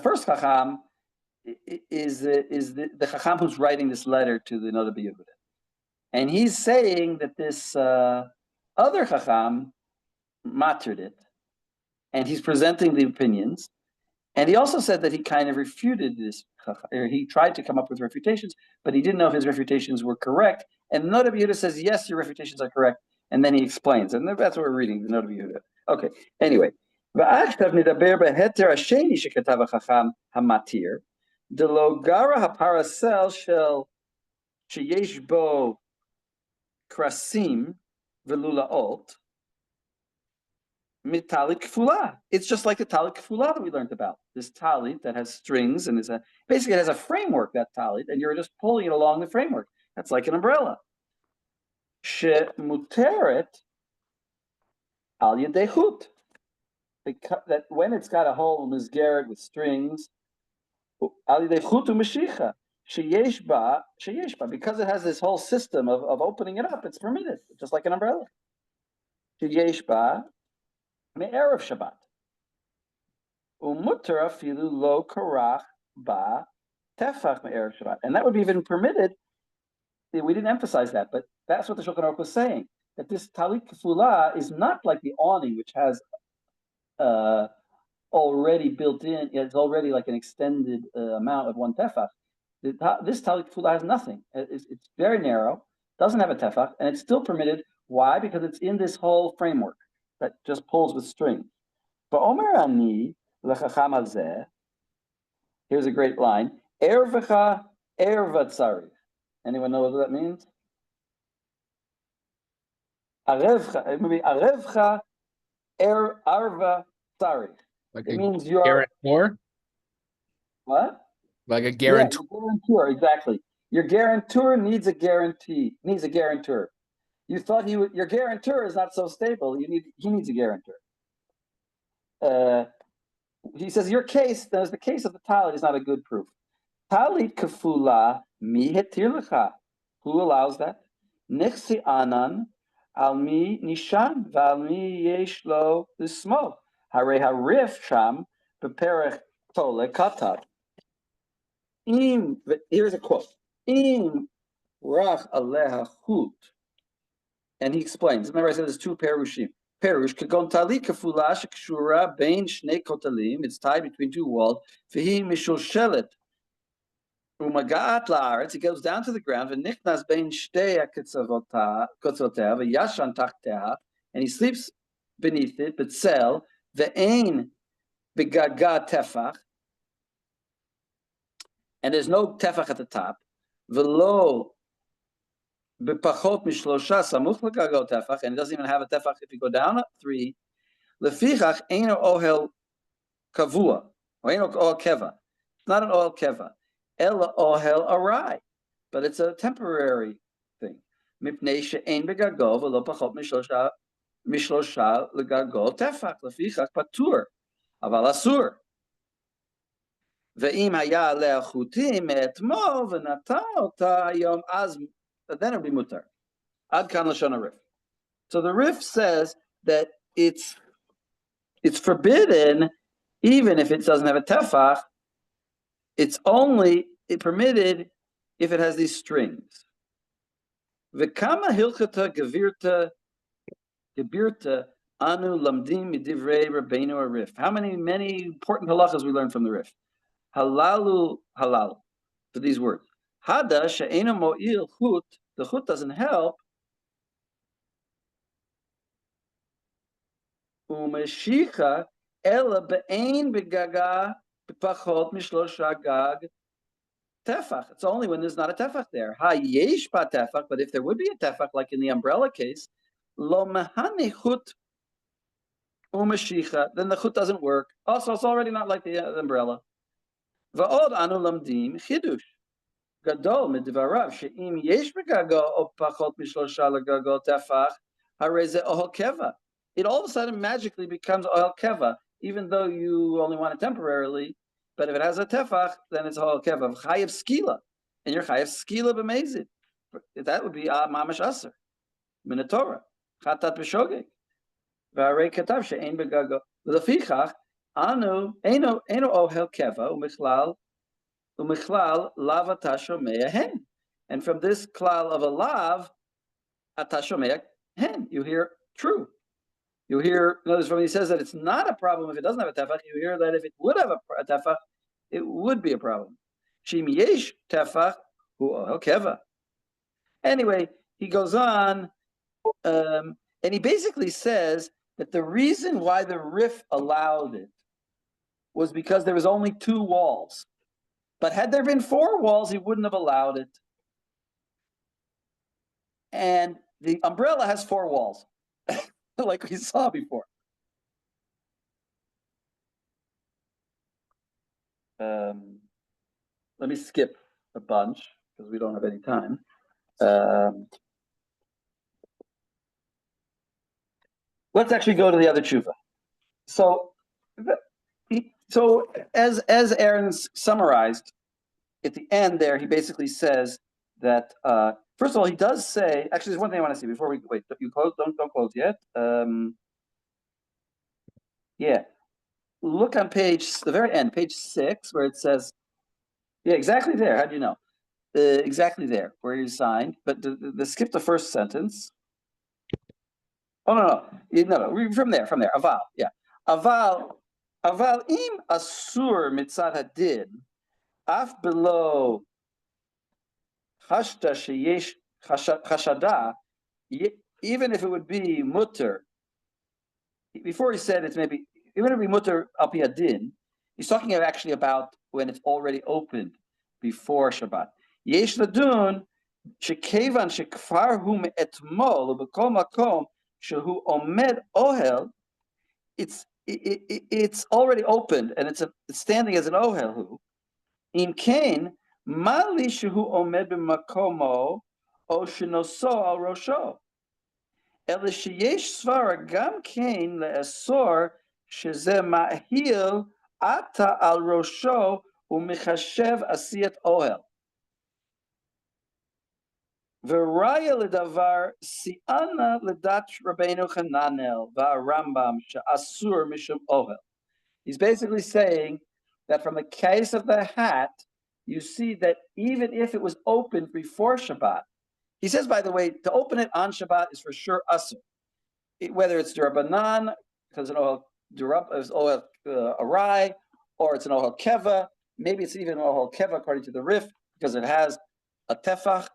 first chacham is the chacham who's writing this letter to the Noda BeYehuda. And he's saying that this other chacham mattered it, and he's presenting the opinions. And he also said that he kind of refuted this chacham, or he tried to come up with refutations, but he didn't know if his refutations were correct. And Noda BeYehuda says, yes, your refutations are correct. And then he explains, and that's what we're reading, the Noda BeYehuda. Okay, anyway. ועכשיו נדבר בהתר השני שכתב החכם המתיר, דלא גרה הפרסל שיש בו קרסים ולולאות, mitalit kfula. It's just like the talit kfula that we learned about. This talit that has strings and basically it has a framework, that talit, and you're just pulling it along the framework. That's like an umbrella. Shemuteret al yedei chut. That when it's got a whole mizgeret with strings, al yedei chut u'mashicha, sheyesh ba, because it has this whole system of opening it up, it's permitted, just like an umbrella. Sheyesh ba me'erev Shabbat. Umutar afilu lo karach ba tefach me'erev Shabbat. And that would be even permitted. We didn't emphasize that, but that's what the Shulchan Aruch was saying, that this talit kefula is not like the awning, which has already built in, it's already like an extended amount of one tefach. This talit kefula has nothing. It's very narrow, doesn't have a tefach, and it's still permitted. Why? Because it's in this whole framework that just pulls with string. Va'omer ani lechacham hazeh. Here's a great line. Ervecha erva tzarich. Anyone know what that means? Arevcha, maybe arevcha arva tzarich. Like it means you're guarantor. What? Like a guarantor. Yeah, guarantor, exactly. Your guarantor needs a guarantor. You thought your guarantor is not so stable. He needs a guarantor. He says your case, the case of the talit is not a good proof. Talit kefula mi hetir lecha. Who allows that? Nechsi anan al mi nishan val mi yesh lo l'smo. Harei harif sham beperech tole katat. Here's a quote. Im rach aleha chut. And he explains. Remember I said there's 2 perushim. Perush kagon talit kefula shekshura bein shnei kotalim. It's tied between 2 walls. V'hi mishulshelet. Umagaat la'aretz, it goes down to the ground, v'nichnas bein shtei kotzoteh, v'yashan tachteha, and he sleeps beneath it, b'tzel, v'ein b'gaga tefach, and there's no tefach at the top, v'lo b'pachot mishlosha samuch l'gago tefach, and it doesn't even have a tefach if you go down 3, lefichach eino ohel kavua, or eino ohel keva. It's not an ohel keva. Ela ohel arai, but it's a temporary thing. Mipnei she'ein begago v'lo pachot mishlosha legago tefach lefichach patur aval asur. Ve'im haya aleh chutim etmo v'nata ota yom az, then it'll be mutar. Ad kan lashon harif. So the Rif says that it's forbidden even if it doesn't have a tefach. It's only permitted if it has these strings. V'kama hilchata gebirta anu lamdim midivrei Rabbeinu Arif. How many important halachas we learn from the Rif? Halal for these words. Hada she'ena mo'il chut. The chut doesn't help. Umeshicha ela be'ein begaga b'pachot mishlosha gag tefach. It's only when there's not a tefach there. Ha yesh ba tefach, but if there would be a tefach, like in the umbrella case, lo mehane chut umeshicha, then the chut doesn't work. Also, it's already not like the umbrella. Va'od anu lamdim chidush gadol midvarav she'im yesh begaga o pachot mishlosha lagago tefach harei ze ohel keva. It all of a sudden magically becomes ohel keva, even though you only want it temporarily. But if it has a tefach, then it's ohel keva. Chayev skila, and you're chayev skila b'mezid. That would be mamash aser minatorah chatat b'shogeg v'arei katav she'ein begago v'lefichach anu eno ohel keva umichlal lav atashomea hen. And from this klal of a lav atashomea hen, you hear true. You hear, notice when he says that it's not a problem if it doesn't have a tefach, you hear that if it would have a tefach, it would be a problem. Shim yesh tefach hu ohel keva. Anyway, he goes on, and he basically says that the reason why the Rif allowed it was because there was only 2 walls. But had there been 4 walls, he wouldn't have allowed it. And the umbrella has 4 walls. Like we saw before. Let me skip a bunch because we don't have any time. Let's actually go to the other tshuva. So as Aaron's summarized at the end there, he basically says that first of all, he does say. Actually, there's one thing I want to see before we wait. You close? Don't close yet. Yeah, look on the very end, page 6, where it says, yeah, exactly there. How do you know? Exactly there, where you signed. But skip the first sentence. Oh no, from there. Aval, yeah, aval im asur mitzad hadin af below chashda sheyesh chashada, even if it would be mutter. Before he said it's maybe even if it would be mutter al pi hadin, he's talking actually about when it's already opened before Shabbat. Yesh ladun shekevan shekfar hu me'etmol ubekol makom shehu omed ohel. It's already opened and it's standing as an ohel. Who im kain mali shehu omed b'makomo o shenoso al rosho. Ele sheyesh svara gam kain le'asor sheze ma'hil ata al rosho u'mechashev asiyat ohel. V'raya ledavar si'ana ledat Rabbeinu Chananel va'Rambam she'asur mishum ohel. He's basically saying that from the case of the hat, you see that even if it was opened before Shabbat, he says, by the way, to open it on Shabbat is for sure asur. Whether it's Durabanan, because an ohel is ohel arai, or it's an ohel keva, maybe it's even an ohel keva according to the Rif, because it has a tefach.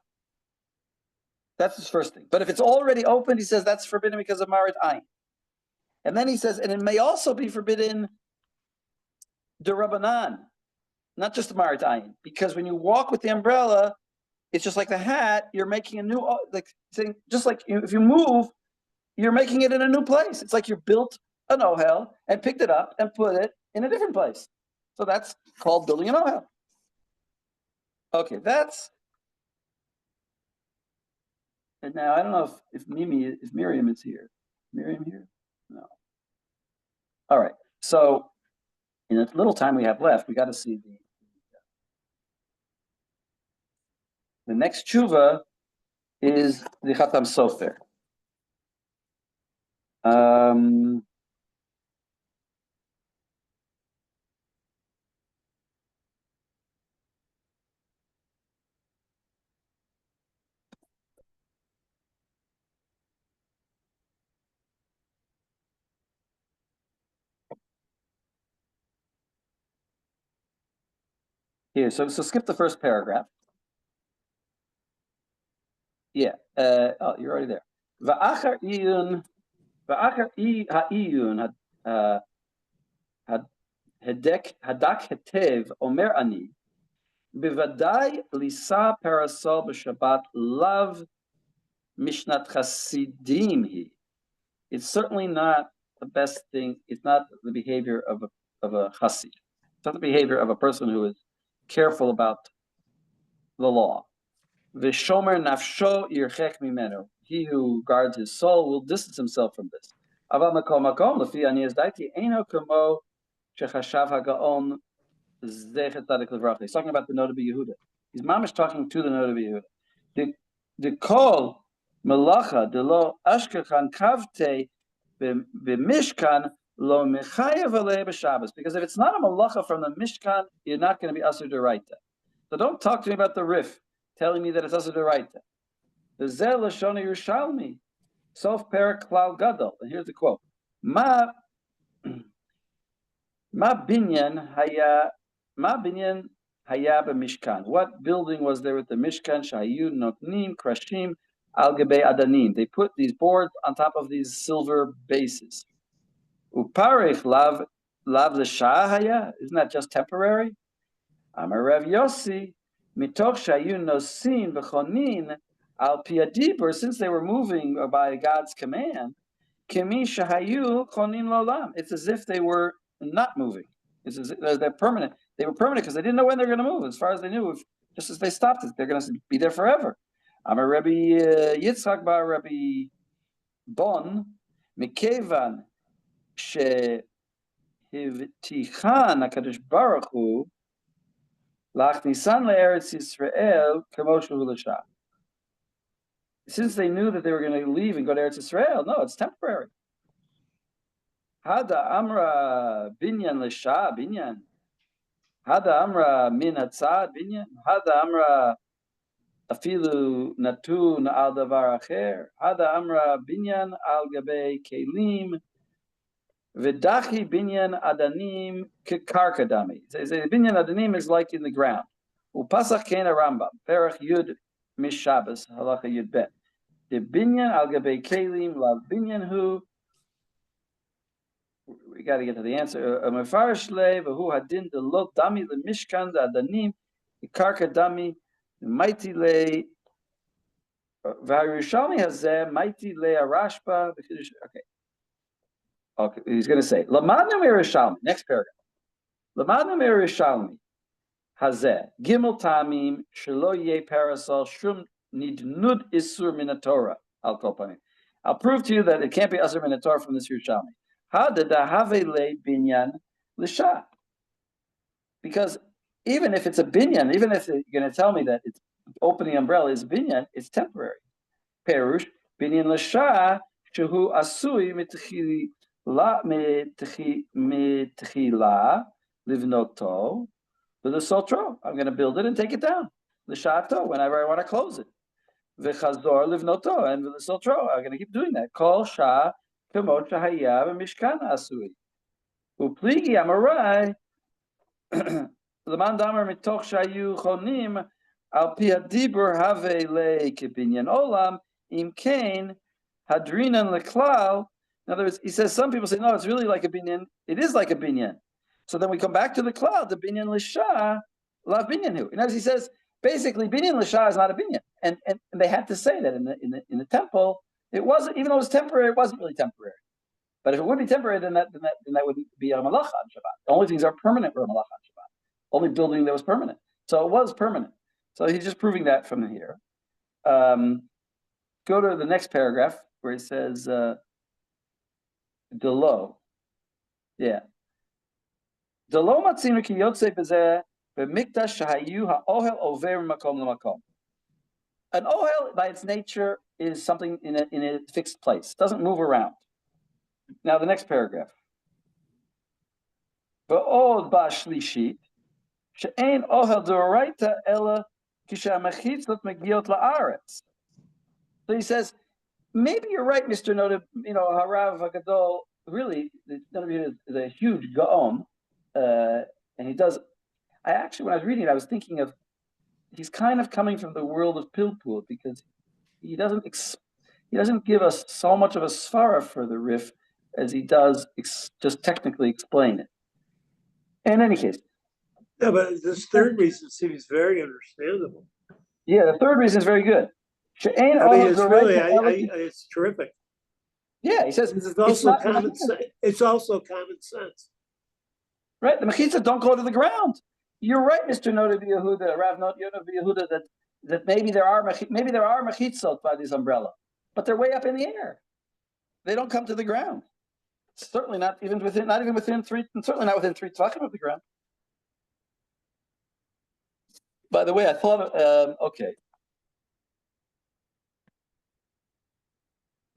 That's his first thing. But if it's already opened, he says that's forbidden because of marit ayin. And then he says, and it may also be forbidden Durabanan, not just the marit ayin, because when you walk with the umbrella, it's just like the hat. You're making a new, like saying, just like if you move, you're making it in a new place. It's like you built an ohel and picked it up and put it in a different place. So that's called building an ohel. Okay, and now I don't know if Miriam is here. Miriam here? No. All right. So in the little time we have left, we got to see the next tshuva is the Chatam Sofer. Here, so skip the first paragraph. Yeah. Oh, you're already there. Va'achar iyun ha'iyun hadak hetev omer ani bivadai lisa parasol b'Shabbat lav mishnat chasidim hi. It's certainly not the best thing. It's not the behavior of a chassid. It's not the behavior of a person who is careful about the law. V'shomer nafsho yirchek mimenu. He who guards his soul will distance himself from this. Aval makom makom lefi ani ezdaiti eino kamo shechashav hagaon zechet tzadik levracha. He's talking about the Noda BeYehuda. His mom is talking to the Noda BeYehuda. The kol melacha de lo ashkechan kavte b'mishkan lo mechayev alei b'Shabbos. Because if it's not a melacha from the mishkan, you're not going to be asur d'oraita. So don't talk to me about the rif, telling me that it's asur d'oraita. The zel lashon Yerushalmi, sof perak klal gadol. And here's the quote: Ma binyan haya b'mishkan. What building was there with the mishkan? Shayu notnim krashim al gebe adanim. They put these boards on top of these silver bases. Uparich lav l'shah haya. Isn't that just temporary? Amar Rav Yossi mitoch shayu nosin v'chonin al piyadibur. Since they were moving by God's command, kemi shahayu chonin lolam. It's as if they were not moving. It's as if they're permanent. They were permanent because they didn't know when they're going to move. As far as they knew, just as they stopped it, they're going to be there forever. Amar Rabbi Yitzchak bar Rabbi Bon Mikevan she hivtichan HaKadosh Baruch Hu lachnisan le'eretz Yisrael kamo shehu l'shah. Since they knew that they were going to leave and go to Eretz Yisrael, no, it's temporary. Hada amra binyan l'shah binyan. Hada amra min hatzad binyan. Hada amra afilu natun al davar acher. Hada amra binyan al gabe kelim. V'dachi binyan adanim kekarka dami. Binyan adanim is like in the ground. Upasach kena Rambam. Perach yud mishabas halacha yud bet. The binyan al gabe kelim lav binyan hu. We got to get to the answer. Mefarish le v'hu hadin de lo dami le mishkan da adanim kekarka dami mighty le v'Yerushalmi hazeh mighty le arashba. Okay, he's going to say Lamadnu Yerushalmi. Next paragraph. Lamadnu Yerushalmi hazeh gimel tamim shelo yeh parasol shum nidnud isur min Torah al kol panim. I'll prove to you that it can't be asur min Torah from this Yerushalmi. Hadada have le binyan l'shah. Because even if it's a binyan, even if you're going to tell me that it's opening umbrella is binyan, it's temporary. Perush binyan l'shah shehu asui mitchili. La metchila livnoto with the sotro. I'm going to build it and take it down. The shato whenever I want to close it. V'chazor livnoto and with the sotro. I'm going to keep doing that. Kol shah kemot shahayav mishkan asui. Upligi amarai leman damer mitoch shayu chonim al pi hadibur have le kebinyan olam im kain hadrinan leklal. In other words, he says some people say, no, it's really like a binyan. It is like a binyan. So then we come back to the cloud, the binyan l'shah, lav binyan hu. In other words, he says, basically, binyan l'shah is not a binyan. And they had to say that in the temple, it wasn't, even though it was temporary, it wasn't really temporary. But if it would be temporary, then that wouldn't be a malacha on Shabbat. The only things are permanent were a malacha on Shabbat. Only building that was permanent. So it was permanent. So he's just proving that from here. Go to the next paragraph where he says, Delo, yeah. Delo matzinu ki yotze bezeh b'mikdash shahayu ha'ohel over makom l'makom. An ohel, by its nature, is something in a fixed place. It doesn't move around. Now the next paragraph. V'od ba'shlishit she'ein ohel d'oraita ela kishamechitzot megiot la'aretz. So he says, maybe you're right, Mr. Noda. Harav Hagadol, really, the huge Gaon, and he does I actually, when I was reading it, I was thinking of, he's kind of coming from the world of Pilpul, because he doesn't give us so much of a svara for the Rif as he does just technically explain it. In any case. Yeah, but this third reason seems very understandable. Yeah, the third reason is very good. I mean, it's really, it's terrific. Yeah, he says it's also common sense. It's also common sense. Right, the mechitza don't go to the ground. You're right, Mr. Noda BeYehuda, Rav Noda BeYehuda, that maybe there are mechitzot by this umbrella, but they're way up in the air. They don't come to the ground. Certainly not even within three, and certainly not within 3 tvachim of the ground. By the way, I thought, okay.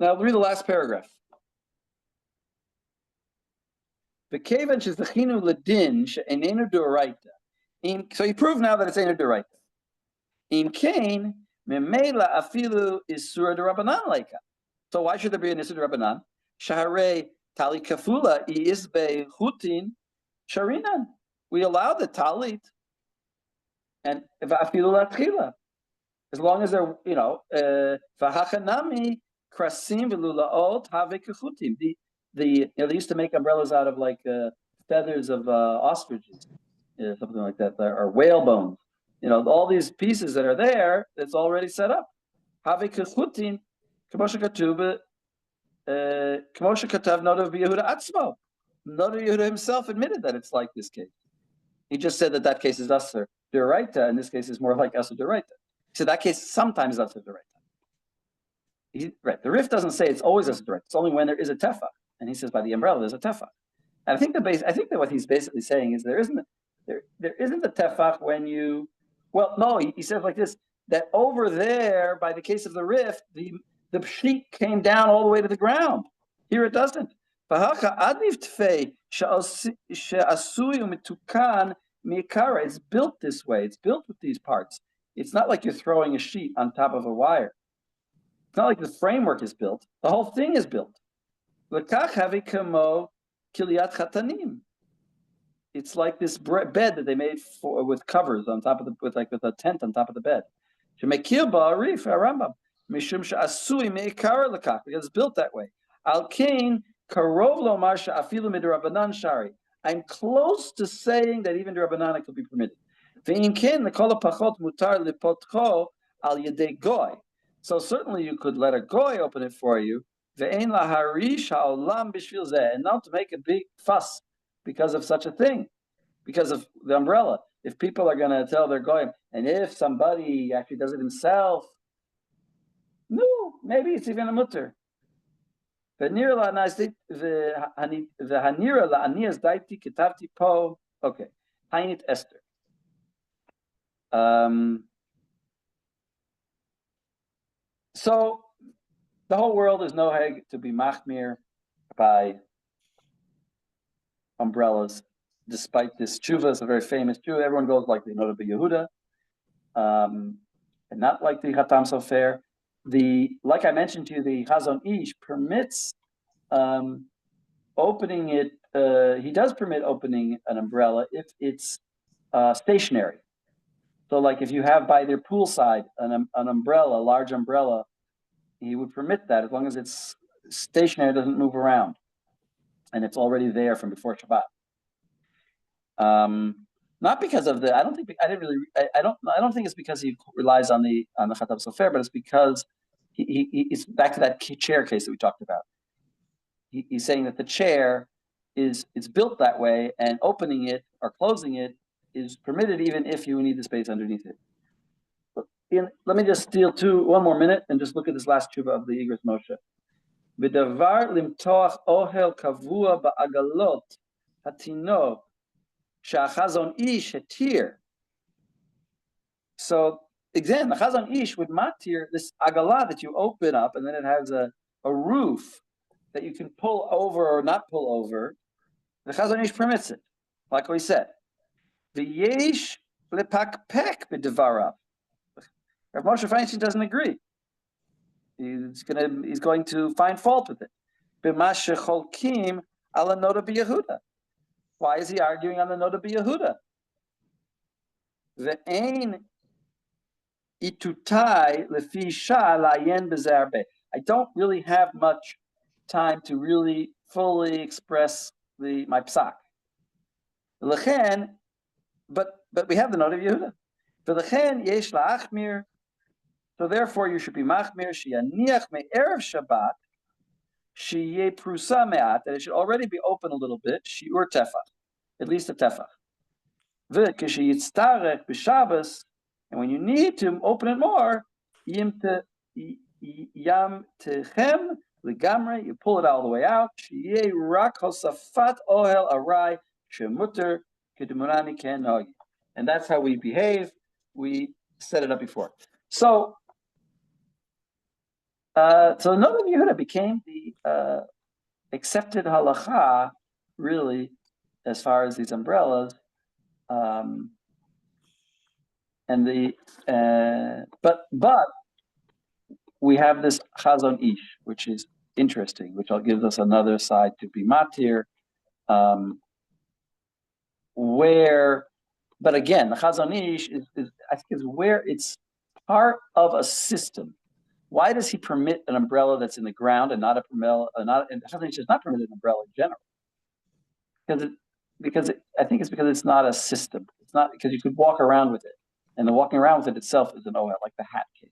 Now I'll read the last paragraph. So you prove now that it's einu d'oraita. Im kain memela afilu isura d'Rabbanan leika. So why should there be an isur d'Rabbanan? Shaharei tali kafula isbe chutin sharinan. We allow the talit and afilu latchila, as long as they're v'hachanami krasim v'lulaot have kechutim. They used to make umbrellas out of like feathers of ostriches, something like that, or whale bones. All these pieces that are there, it's already set up. Have kechutin, k'moshe katuv, k'moshe katav Noda BeYehuda atzmo. Noda BeYehuda himself admitted that it's like this case. He just said that case is asur d'oraita, and this case is more like asur d'oraita. He said that case sometimes is asur d'oraita. Right. The Rif doesn't say it's always asur d'oraita. It's only when there is a tefach. And he says by the umbrella there's a tefach. And I think that what he's basically saying is there isn't a tefach when you, well, no, he says like this, that over there by the case of the Rif, the sheet came down all the way to the ground. Here it doesn't. It's built this way. It's built with these parts. It's not like you're throwing a sheet on top of a wire. It's not like the framework is built. The whole thing is built. It's like this bed that they made with covers on top of with a tent on top of the bed. Because it's built that way. I'm close to saying that even d'Rabbanan could be permitted. So certainly you could let a goy open it for you, and not to make a big fuss because of such a thing, because of the umbrella. If people are going to tell their goyim, and if somebody actually does it himself, no, maybe it's even a mutter. Okay. Hainit Esther. So the whole world is noheg to be machmir by umbrellas, despite this tshuva. It's a very famous tshuva. Everyone goes like the Noda BeYehuda, and not like the Chatam Sofer. Like I mentioned to you, the Chazon Ish permits opening it. He does permit opening an umbrella if it's stationary. So, like if you have by their poolside an umbrella, a large umbrella, he would permit that as long as it's stationary, doesn't move around, and it's already there from before Shabbat. Not because of I don't think it's because he relies on the Chatam Sofer, but it's because it's back to that chair case that we talked about. He's saying that the chair it's built that way, and opening it or closing it is permitted even if you need the space underneath it. Let me just steal one more minute and just look at this last tshuva of the Igros Moshe. B'davar limtoach ohel kavua ba'agalot hatino sha'chazon ish hetir. So again, the Chazon Ish would matir this agalah that you open up, and then it has a roof that you can pull over or not pull over. The Chazon Ish permits it, like we said. V'yesh lepakpek b'devarav. Rav Moshe Feinstein doesn't agree. He's going to find fault with it. B'ma shecholkim ala Noda BeYehuda. Why is he arguing on the Noda BeYehuda? Ve'ein itutai lefi sha layen bezarbe. I don't really have much time to really fully express my psak. Lechen, but we have the Noda BeYehuda. V'lechen yesh la'achmir. So therefore, you should be machmir sheyaniach me'erev Shabbat sheyeh prusa me'at, that it should already be open a little bit, shiur tefach, at least a tefach. V'kesheyitztarech b'Shabbos, and when you need to open it more, yam techem legamre, you pull it all the way out. Sheyeh rak hosafat ohel arai shemuter kedumurani ken nogi, and that's how we behave. We set it up before. So Noda BeYehuda became the accepted halacha, really, as far as these umbrellas. And but we have this Chazon Ish, which is interesting, which gives us another side to be matir, but again, the Chazon Ish is I think is where it's part of a system. Why does he permit an umbrella that's in the ground and not a umbrella? And Chazon Ish does not permit an umbrella in general, because I think it's because it's not a system. It's not because you could walk around with it, and the walking around with it itself is an ohel, like the hat case.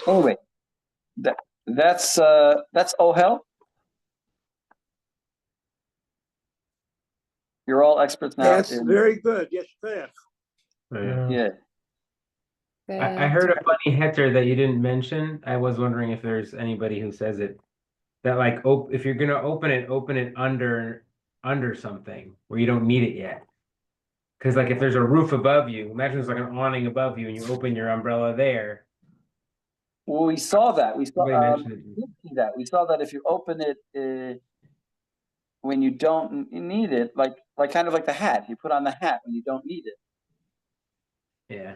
Anyway, that's ohel. You're all experts now. That's very good. Yes, fair. Yeah. I heard a funny heter that you didn't mention. I was wondering if there's anybody who says it, that like if you're gonna open it under something where you don't need it yet. Because like if there's a roof above you, imagine there's like an awning above you and you open your umbrella there. Well, we saw that. We saw that. We saw that if you open it when you don't need it, like kind of like the hat. You put on the hat when you don't need it. Yeah.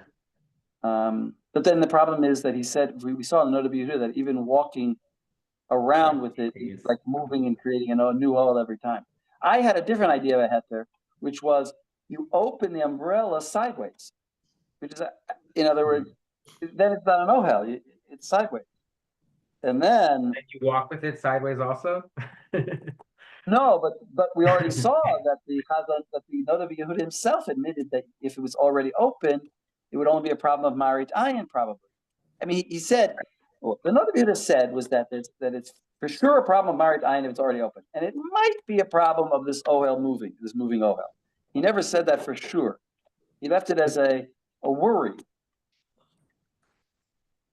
But then the problem is that he said we saw in the Noda BeYehuda that even walking around with it is like moving and creating a new ohel every time. I had a different idea of a heter, which was you open the umbrella sideways, which is, in other words, then it's not an ohel, it's sideways. And then you walk with it sideways also? No, but we already saw that the Noda BeYehuda himself admitted that if it was already open, it would only be a problem of Marit Ayin, probably. I mean, he said, well, the Noda BeYehuda said was that it's for sure a problem of Marit Ayin if it's already open. And it might be a problem of this ohel this moving ohel. He never said that for sure. He left it as a worry.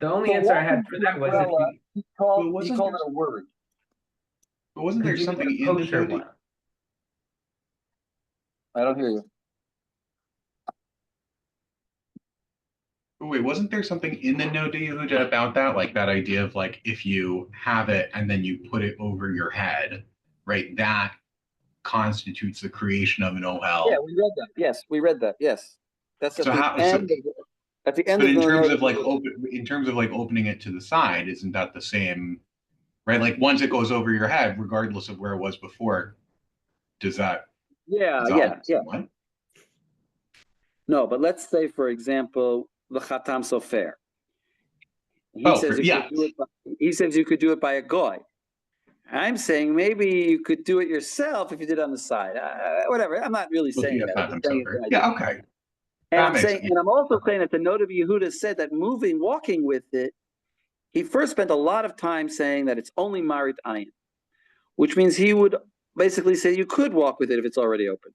The only answer I had for that was if he called it a worry. But wasn't there something in the Noda? I don't hear you. Wait, wasn't there something in the Noda BeYehuda about that? Like that idea of like if you have it and then you put it over your head, right? That constitutes the creation of an ohel. Yeah, we read that. Yes, we read that. Yes, that's at the end. At the end but of in the terms of like opening it to the side, isn't that the same? Right, like once it goes over your head, regardless of where it was before, does that? Yeah. What? No, but let's say, for example, the Chatam Sofer. He says you could do it by a goy. I'm saying maybe you could do it yourself if you did it on the side. Whatever. I'm not really saying that. Yeah, okay. And I'm also saying that the Noda BeYehuda said that walking with it, he first spent a lot of time saying that it's only Marit Ayin, which means he would basically say you could walk with it if it's already opened.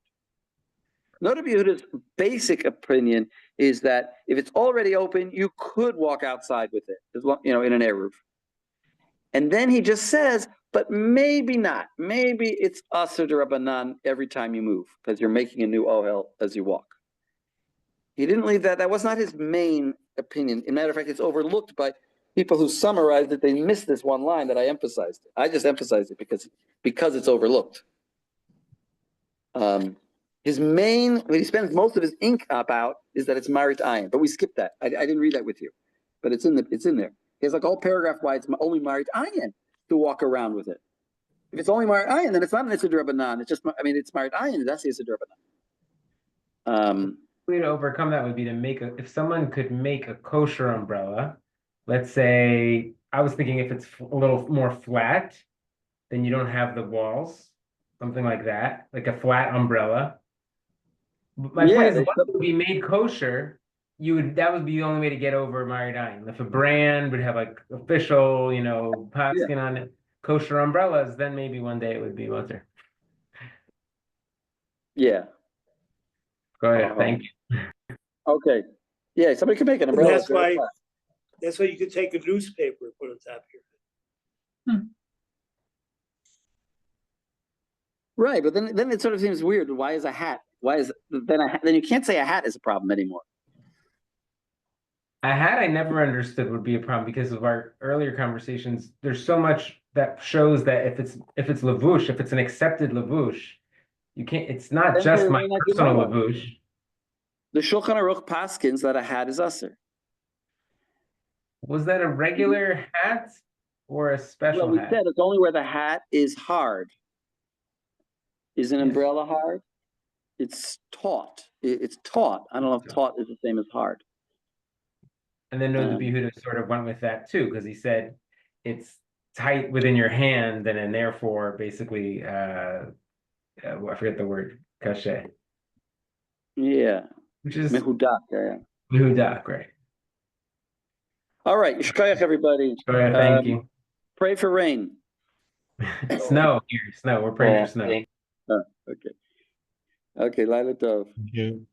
Noda BeYehuda's basic opinion is that if it's already open, you could walk outside with it, in an air roof. And then he just says, but maybe not. Maybe it's Asur D'Rabbanan every time you move because you're making a new ohel as you walk. He didn't leave that. That was not his main opinion. As a matter of fact, it's overlooked by people who summarized it. They missed this one line that I emphasized. I just emphasized it because it's overlooked. His main, what he spends most of his ink about is that it's Marit Ayin, but we skipped that. I didn't read that with you, but it's in there. He has like a whole paragraph why it's only Marit Ayin to walk around with it. If it's only Marit Ayin, then it's not an Issa D'Rabbanan. It's just, I mean, it's Marit Ayin. That's the Issa D'Rabbanan. Way to overcome that would be to make if someone could make a kosher umbrella, let's say, I was thinking if it's a little more flat, then you don't have the walls, something like that, like a flat umbrella. My point is, once it would be made kosher, that would be the only way to get over Maridain. If a brand would have like official, paskin on it, kosher umbrellas, then maybe one day it would be mutter. Yeah. Go ahead. Thank you. Okay. Yeah, somebody can make an umbrella. That's why you could take a newspaper and put it on top of your head. Right, but then it sort of seems weird. Why is a hat? Then you can't say a hat is a problem anymore. A hat I never understood would be a problem because of our earlier conversations. There's so much that shows that if it's lavush, if it's an accepted lavush, you can't. It's not Then just my personal lavush. The Shulchan Aruch paskins that a hat is usher. Was that a regular hat or a special Well, we hat? said it's only where the hat is hard. Is an umbrella hard? It's taut. It's taut. I don't know if taut is the same as hard. And then Noda BeYehuda sort of went with that too, because he said it's tight within your hand, and then therefore basically, I forget the word, kashe. Yeah. Which is mehudak. Yeah. Mehudak, right? All right, yishkoyach everybody. Thank you. Pray for rain. Snow here, snow. We're praying for snow. Okay. Okay, Laila Tov. Thank you.